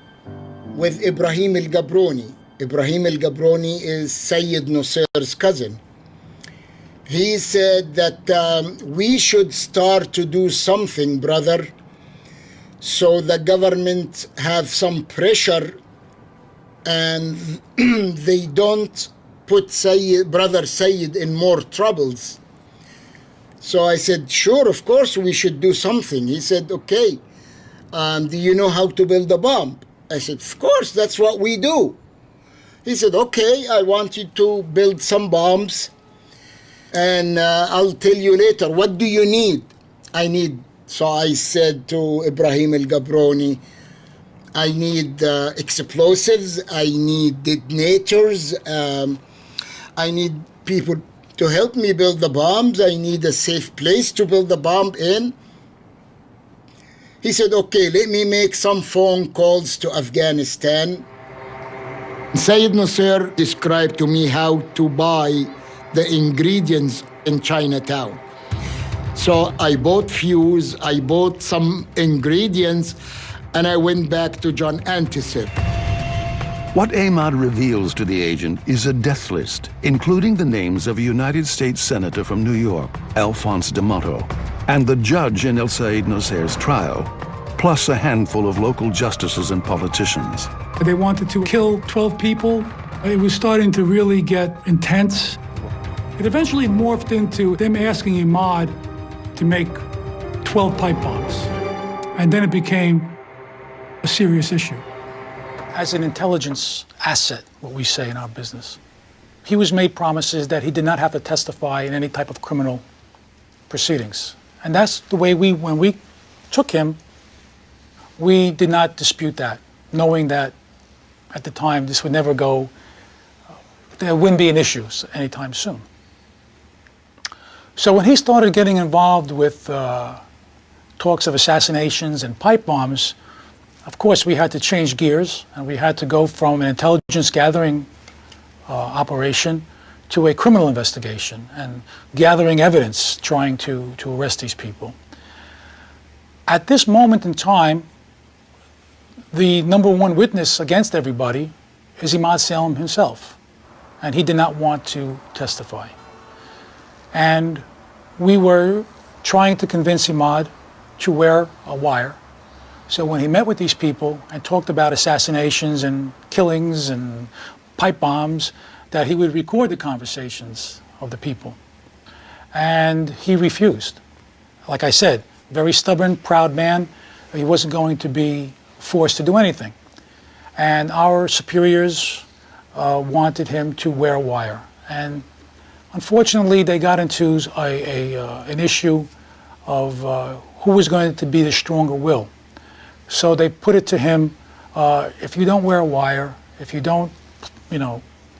with Ibrahim al-Gabroni. Ibrahim al-Gabroni is Sayyid Nosair's cousin. He said that we should start to do something, brother, so the government have some pressure and they don't put brother Sayyid in more troubles. So I said, sure, of course we should do something. He said, okay, do you know how to build a bomb? I said, of course, that's what we do. He said, okay, I want you to build some bombs and I'll tell you later, what do you need? I need So I said to Ibrahim El-Gabroni, I need explosives, I need detonators, I need people to help me build the bombs, I need a safe place to build the bomb in. He said, okay, let me make some phone calls to Afghanistan. Sayyid Nosair described to me how to buy the ingredients in Chinatown. So I bought fuse, I bought some ingredients, and I went back to John Antisep. What Ayman reveals to the agent is a death list, including the names of a United States Senator from New York, Alphonse D'Amato, and the judge in Sayyid Nosair's trial, plus a handful of local justices and politicians. They wanted to kill 12 people. It was starting to really get intense. It eventually morphed into them asking Ahmad to make 12 pipe bombs. And then it became a serious issue. As an intelligence asset, what we say in our business, he was made promises that he did not have to testify in any type of criminal proceedings. And that's the way when we took him, we did not dispute that, knowing that at the time this would never go, there wouldn't be an issue anytime soon. So when he started getting involved with talks of assassinations and pipe bombs, of course we had to change gears, and we had to go from an intelligence gathering operation to a criminal investigation and gathering evidence, trying to arrest these people. At this moment in time, the number one witness against everybody is Ahmad Salem himself, and he did not want to testify. And we were trying to convince Ahmad to wear a wire. So when he met with these people and talked about assassinations and killings and pipe bombs, that he would record the conversations of the people. And he refused. Like I said, very stubborn, proud man. He wasn't going to be forced to do anything. And our superiors wanted him to wear a wire. And unfortunately, they got into an issue of who was going to be the stronger will. So they put it to him, if you don't wear a wire, if you don't,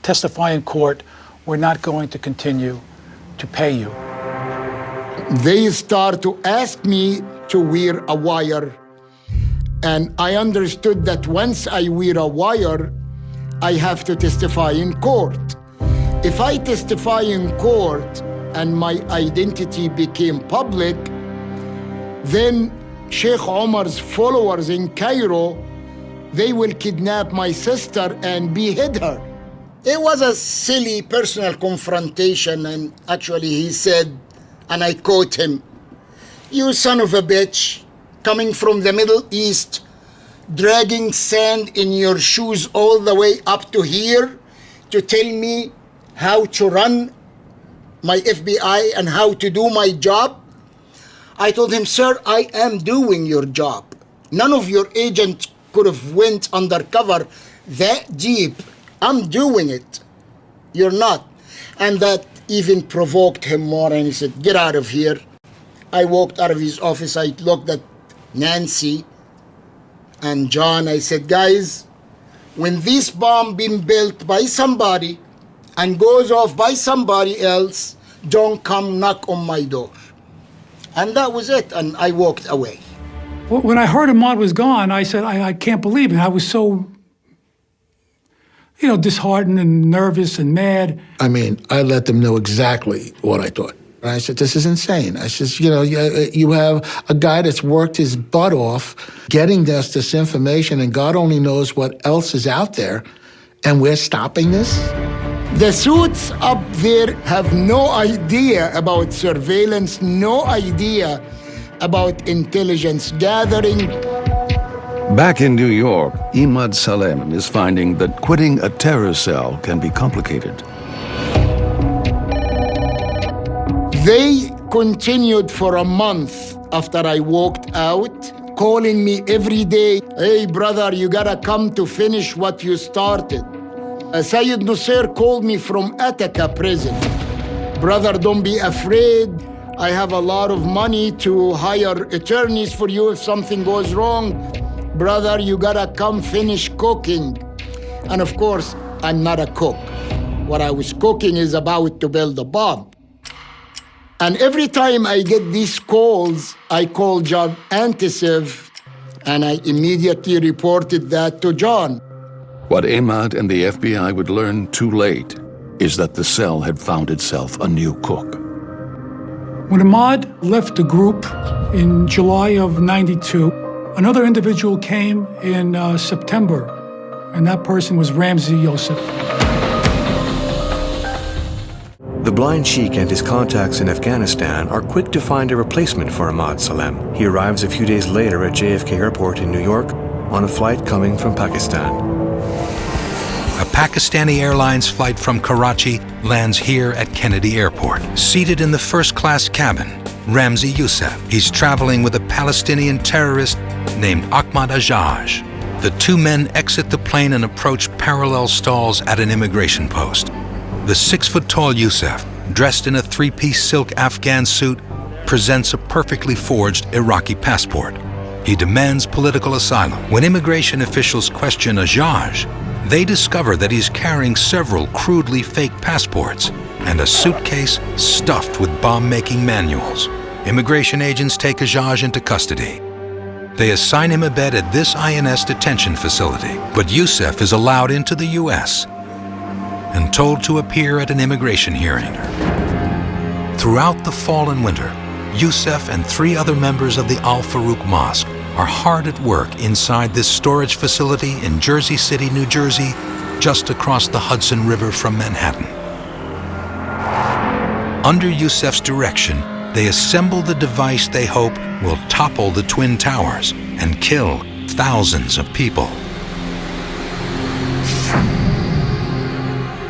testify in court, we're not going to continue to pay you. They start to ask me to wear a wire. And I understood that once I wear a wire, I have to testify in court. If I testify in court and my identity became public, then Sheikh Omar's followers in Cairo, they will kidnap my sister and behead her. It was a silly personal confrontation, and actually he said, and I quote him, "You son of a bitch, coming from the Middle East, dragging sand in your shoes all the way up to here to tell me how to run my FBI and how to do my job?" I told him, "Sir, I am doing your job. None of your agents could have went undercover that deep. I'm doing it. You're not." And that even provoked him more, and he said, "Get out of here." I walked out of his office. I looked at Nancy and John. I said, "Guys, when this bomb been built by somebody and goes off by somebody else, don't come knock on my door." And that was it, and I walked away. When I heard Ahmad was gone, I said, I can't believe it. I was so, disheartened and nervous and mad. I mean, I let them know exactly what I thought. I said, this is insane. I said, you have a guy that's worked his butt off getting us this information, and God only knows what else is out there, and we're stopping this? The suits up there have no idea about surveillance, no idea about intelligence gathering. Back in New York, Ahmad Salem is finding that quitting a terror cell can be complicated. They continued for a month after I walked out, calling me every day, "Hey, brother, you gotta come to finish what you started." Sayyid Nosair called me from Attica prison. "Brother, don't be afraid. I have a lot of money to hire attorneys for you if something goes wrong. Brother, you gotta come finish cooking. And of course, I'm not a cook. What I was cooking is about to build a bomb. And every time I get these calls, I call John Antisef, and I immediately reported that to John. What Ahmad and the FBI would learn too late is that the cell had found itself a new cook. When Ahmad left the group in July of '92, another individual came in September, and that person was Ramzi Youssef. The blind sheikh and his contacts in Afghanistan are quick to find a replacement for Ahmad Salem. He arrives a few days later at JFK Airport in New York on a flight coming from Pakistan. A Pakistani Airlines flight from Karachi lands here at Kennedy Airport. Seated in the first-class cabin, Ramzi Youssef. He's traveling with a Palestinian terrorist named Ahmad Ajaj. The two men exit the plane and approach parallel stalls at an immigration post. The 6-foot-tall Youssef, dressed in a 3-piece silk Afghan suit, presents a perfectly forged Iraqi passport. He demands political asylum. When immigration officials question Ajaj, they discover that he's carrying several crudely fake passports and a suitcase stuffed with bomb-making manuals. Immigration agents take Ajaj into custody. They assign him a bed at this INS detention facility, but Youssef is allowed into the U.S. and told to appear at an immigration hearing. Throughout the fall and winter, Youssef and 3 other members of the Al Farouk Mosque are hard at work inside this storage facility in Jersey City, New Jersey, just across the Hudson River from Manhattan. Under Youssef's direction, they assemble the device they hope will topple the Twin Towers and kill thousands of people.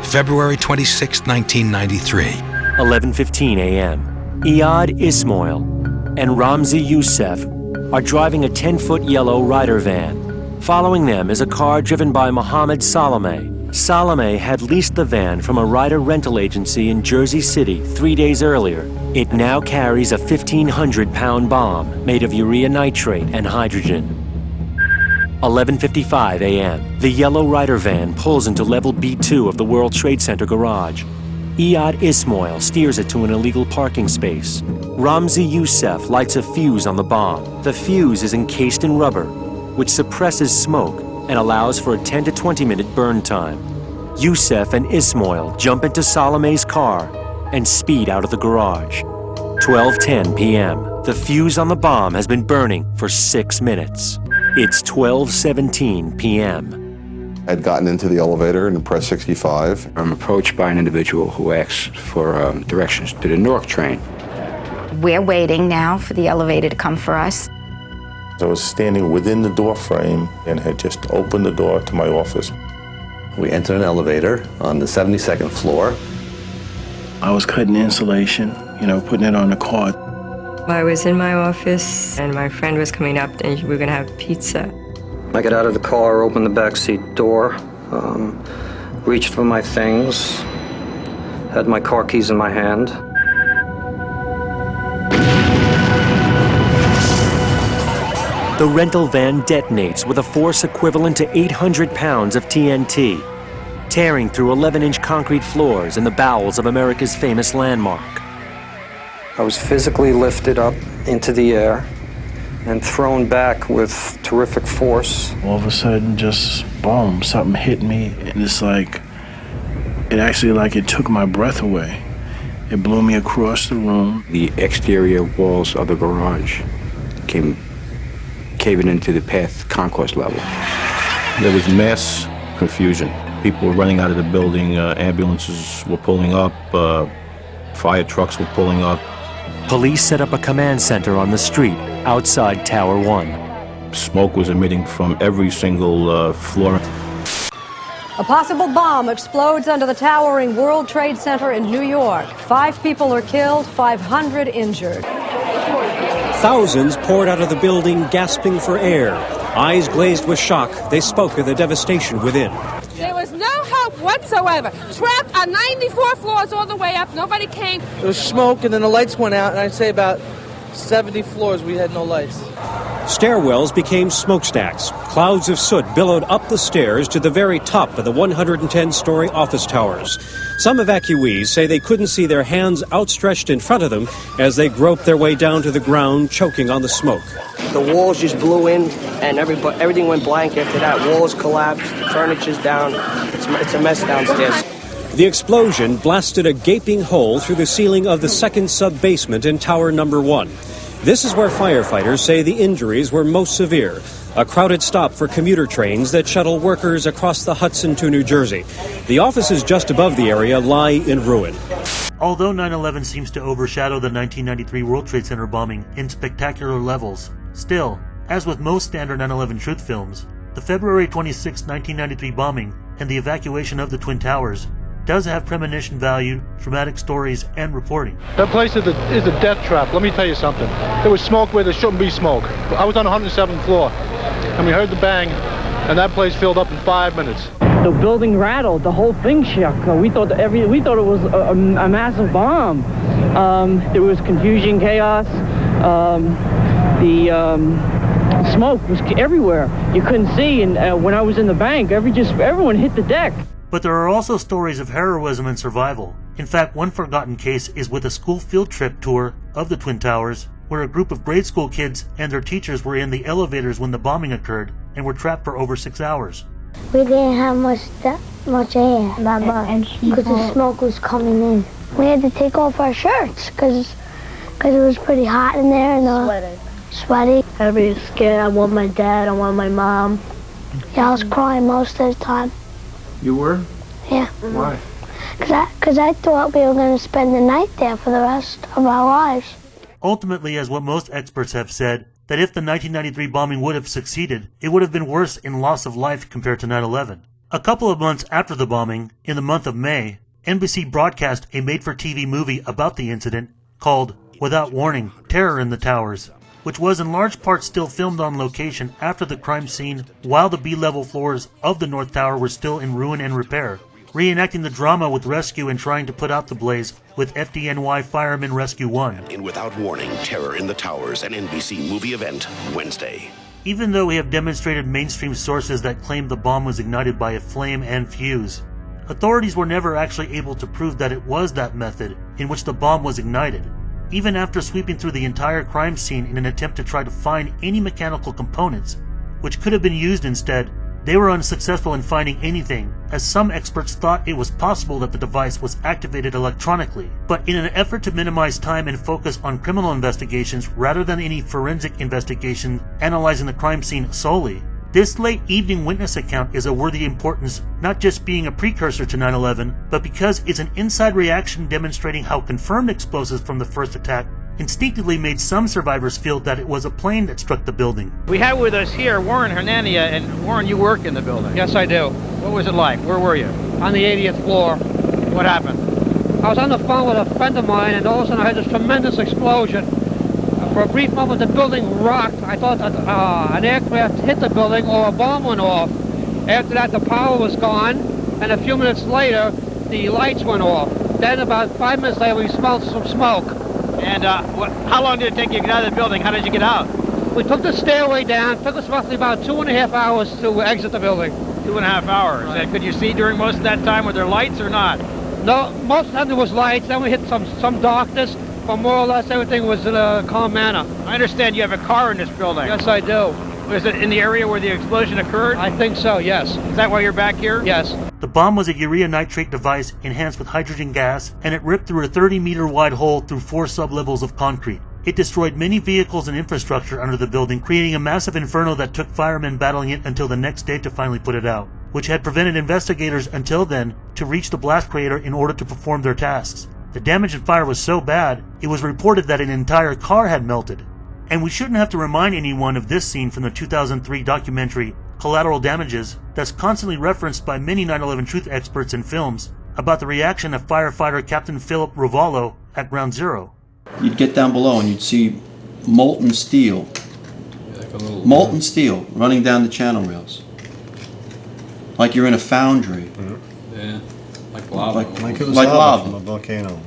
February 26, 1993. 11:15 a.m. Iyad Ismail and Ramzi Youssef are driving a 10-foot yellow Ryder van. Following them is a car driven by Mohamed Salame. Salame had leased the van from a Ryder rental agency in Jersey City 3 days earlier. It now carries a 1,500-pound bomb made of urea nitrate and hydrogen. 11:55 a.m. The yellow Ryder van pulls into level B2 of the World Trade Center garage. Iyad Ismail steers it to an illegal parking space. Ramzi Youssef lights a fuse on the bomb. The fuse is encased in rubber, which suppresses smoke and allows for a 10 to 20-minute burn time. Youssef and Ismail jump into Salame's car and speed out of the garage. 12:10 p.m. The fuse on the bomb has been burning for 6 minutes. It's 12:17 p.m. I'd gotten into the elevator and pressed 65. I'm approached by an individual who asks for directions to the Newark train. We're waiting now for the elevator to come for us. I was standing within the door frame and had just opened the door to my office. We entered an elevator on the 72nd floor. I was cutting insulation, putting it on the cart. I was in my office and my friend was coming up and we were gonna have pizza. I got out of the car, opened the backseat door, reached for my things, had my car keys in my hand. The rental van detonates with a force equivalent to 800 pounds of TNT, tearing through 11-inch concrete floors in the bowels of America's famous landmark. I was physically lifted up into the air and thrown back with terrific force. All of a sudden, just boom, something hit me, and it's like, it took my breath away. It blew me across the room. The exterior walls of the garage came caving into the path concourse level. There was mass confusion. People were running out of the building, ambulances were pulling up, fire trucks were pulling up. Police set up a command center on the street outside Tower 1. Smoke was emitting from every single floor. A possible bomb explodes under the towering World Trade Center in New York. 5 people are killed, 500 injured. Thousands poured out of the building, gasping for air. Eyes glazed with shock, they spoke of the devastation within. There was no smoke whatsoever. Trapped on 94 floors all the way up. Nobody came. There was smoke, and then the lights went out, and I'd say about 70 floors we had no lights. Stairwells became smokestacks. Clouds of soot billowed up the stairs to the very top of the 110-story office towers. Some evacuees say they couldn't see their hands outstretched in front of them as they groped their way down to the ground, choking on the smoke. The walls just blew in, and everything went blank after that. Walls collapsed, furniture's down. It's a mess downstairs. The explosion blasted a gaping hole through the ceiling of the second sub-basement in Tower Number 1. This is where firefighters say the injuries were most severe. A crowded stop for commuter trains that shuttle workers across the Hudson to New Jersey. The offices just above the area lie in ruin. Although 9/11 seems to overshadow the 1993 World Trade Center bombing in spectacular levels, still, as with most standard 9/11 truth films, the February 26, 1993 bombing and the evacuation of the Twin Towers does have premonition value, dramatic stories, and reporting. That place is a death trap. Let me tell you something. There was smoke where there shouldn't be smoke. I was on the 107th floor, and we heard the bang, and that place filled up in 5 minutes. The building rattled. The whole thing shook. We thought it was a massive bomb. There was confusion, chaos. The smoke was everywhere. You couldn't see, and when I was in the bank, everyone hit the deck. But there are also stories of heroism and survival. In fact, one forgotten case is with a school field trip tour of the Twin Towers, where a group of grade school kids and their teachers were in the elevators when the bombing occurred and were trapped for over 6 hours. We didn't have much air, because the smoke was coming in. We had to take off our shirts because it was pretty hot in there and sweaty. Everybody was scared. I want my dad. I want my mom. Yeah, I was crying most of the time. You were? Yeah. Why? Because I thought we were going to spend the night there for the rest of our lives. Ultimately, as what most experts have said, that if the 1993 bombing would have succeeded, it would have been worse in loss of life compared to 9/11. A couple of months after the bombing, in the month of May, NBC broadcast a made-for-TV movie about the incident called Without Warning, Terror in the Towers, which was in large part still filmed on location after the crime scene while the B-level floors of the North Tower were still in ruin and repair, reenacting the drama with rescue and trying to put out the blaze with FDNY Firemen Rescue 1. In Without Warning, Terror in the Towers, an NBC movie event, Wednesday. Even though we have demonstrated mainstream sources that claim the bomb was ignited by a flame and fuse, authorities were never actually able to prove that it was that method in which the bomb was ignited. Even after sweeping through the entire crime scene in an attempt to try to find any mechanical components which could have been used instead, they were unsuccessful in finding anything, as some experts thought it was possible that the device was activated electronically. But in an effort to minimize time and focus on criminal investigations rather than any forensic investigation analyzing the crime scene solely, this late evening witness account is of worthy importance, not just being a precursor to 9/11, but because it's an inside reaction demonstrating how confirmed explosives from the first attack instinctively made some survivors feel that it was a plane that struck the building. We have with us here Warren Hernania, and Warren, you work in the building. Yes, I do. What was it like? Where were you? On the 80th floor. What happened? I was on the phone with a friend of mine, and all of a sudden I heard this tremendous explosion. For a brief moment, the building rocked. I thought that an aircraft hit the building or a bomb went off. After that, the power was gone, and a few minutes later, the lights went off. Then about 5 minutes later, we smelled some smoke. And how long did it take you to get out of the building? How did you get out? We took the stairway down. It took us roughly about 2.5 hours to exit the building. 2.5 hours. Right. And could you see during most of that time? Were there lights or not? No, most of the time there was lights. Then we hit some darkness. But more or less everything was in a calm manner. I understand you have a car in this building. Yes, I do. Was it in the area where the explosion occurred? I think so, yes. Is that why you're back here? Yes. The bomb was a urea nitrate device enhanced with hydrogen gas, and it ripped through a 30-meter wide hole through 4 sub-levels of concrete. It destroyed many vehicles and infrastructure under the building, creating a massive inferno that took firemen battling it until the next day to finally put it out, which had prevented investigators until then to reach the blast crater in order to perform their tasks. The damage and fire was so bad, it was reported that an entire car had melted. And we shouldn't have to remind anyone of this scene from the 2003 documentary Collateral Damages that's constantly referenced by many 9/11 truth experts in films about the reaction of firefighter Captain Philip Rovallo at Ground Zero. You'd get down below and you'd see molten steel running down the channel rails. Like you're in a foundry. Yeah, like lava. Like it was Like lava lava from a volcano.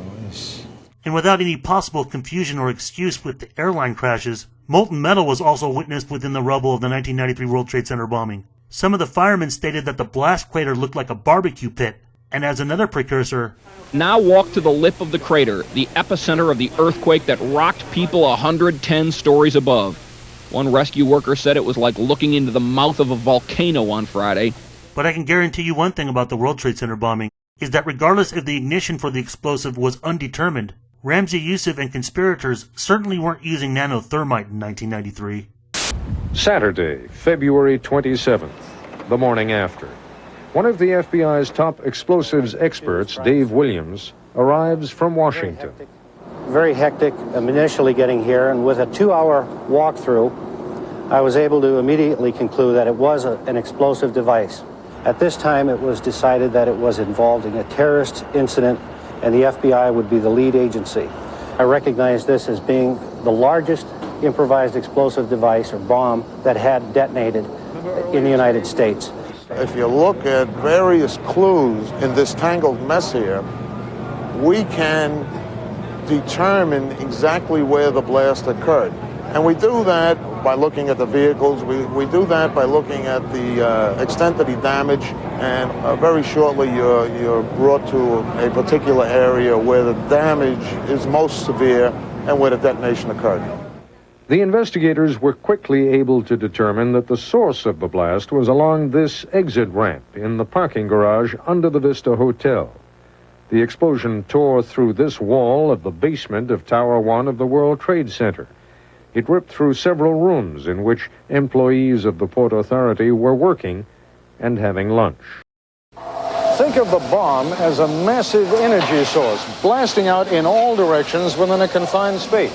And without any possible confusion or excuse with the airline crashes, molten metal was also witnessed within the rubble of the 1993 World Trade Center bombing. Some of the firemen stated that the blast crater looked like a barbecue pit, and as another precursor, now walk to the lip of the crater, the epicenter of the earthquake that rocked people 110 stories above. One rescue worker said it was like looking into the mouth of a volcano on Friday. But I can guarantee you one thing about the World Trade Center bombing, is that regardless if the ignition for the explosive was undetermined, Ramzi Youssef and conspirators certainly weren't using nanothermite in 1993. Saturday, February 27th, the morning after. One of the FBI's top explosives experts, Dave Williams, arrives from Washington. Very hectic initially getting here, and with a 2-hour walkthrough, I was able to immediately conclude that it was an explosive device. At this time, it was decided that it was involved in a terrorist incident, and the FBI would be the lead agency. I recognize this as being the largest improvised explosive device or bomb that had detonated in the United States. If you look at various clues in this tangled mess here, we can determine exactly where the blast occurred. And we do that by looking at the vehicles, we do that by looking at the extent of the damage, and very shortly you're brought to a particular area where the damage is most severe and where the detonation occurred. The investigators were quickly able to determine that the source of the blast was along this exit ramp in the parking garage under the Vista Hotel. The explosion tore through this wall of the basement of Tower 1 of the World Trade Center. It ripped through several rooms in which employees of the Port Authority were working and having lunch. Think of the bomb as a massive energy source, blasting out in all directions within a confined space.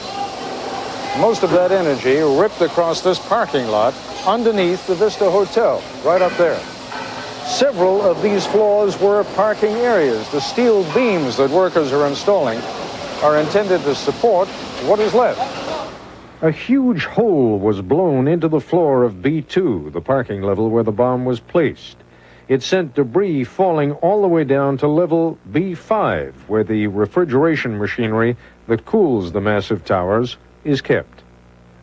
Most of that energy ripped across this parking lot underneath the Vista Hotel, right up there. Several of these floors were parking areas. The steel beams that workers are installing are intended to support what is left. A huge hole was blown into the floor of B2, the parking level where the bomb was placed. It sent debris falling all the way down to level B5, where the refrigeration machinery that cools the massive towers is kept.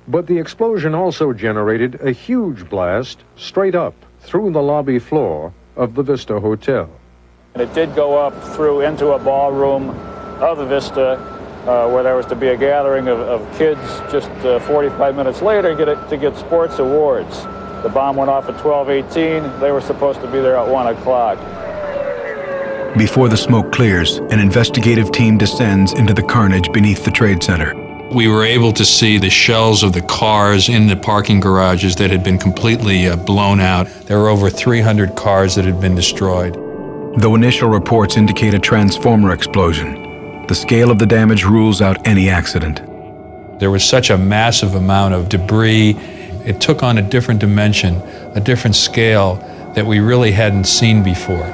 But the explosion also generated a huge blast straight up through the lobby floor of the Vista Hotel. It did go up through into a ballroom of the Vista, where there was to be a gathering of kids just 45 minutes later to get sports awards. The bomb went off at 12:18. They were supposed to be there at 1 o'clock. Before the smoke clears, an investigative team descends into the carnage beneath the Trade Center. We were able to see the shells of the cars in the parking garages that had been completely blown out. There were over 300 cars that had been destroyed. Though initial reports indicate a transformer explosion, the scale of the damage rules out any accident. There was such a massive amount of debris. It took on a different dimension, a different scale that we really hadn't seen before.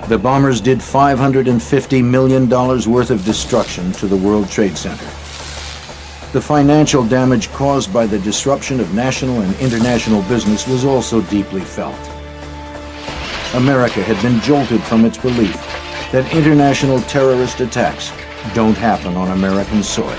The bombers did $550 million worth of destruction to the World Trade Center. The financial damage caused by the disruption of national and international business was also deeply felt. America had been jolted from its belief that international terrorist attacks don't happen on American soil.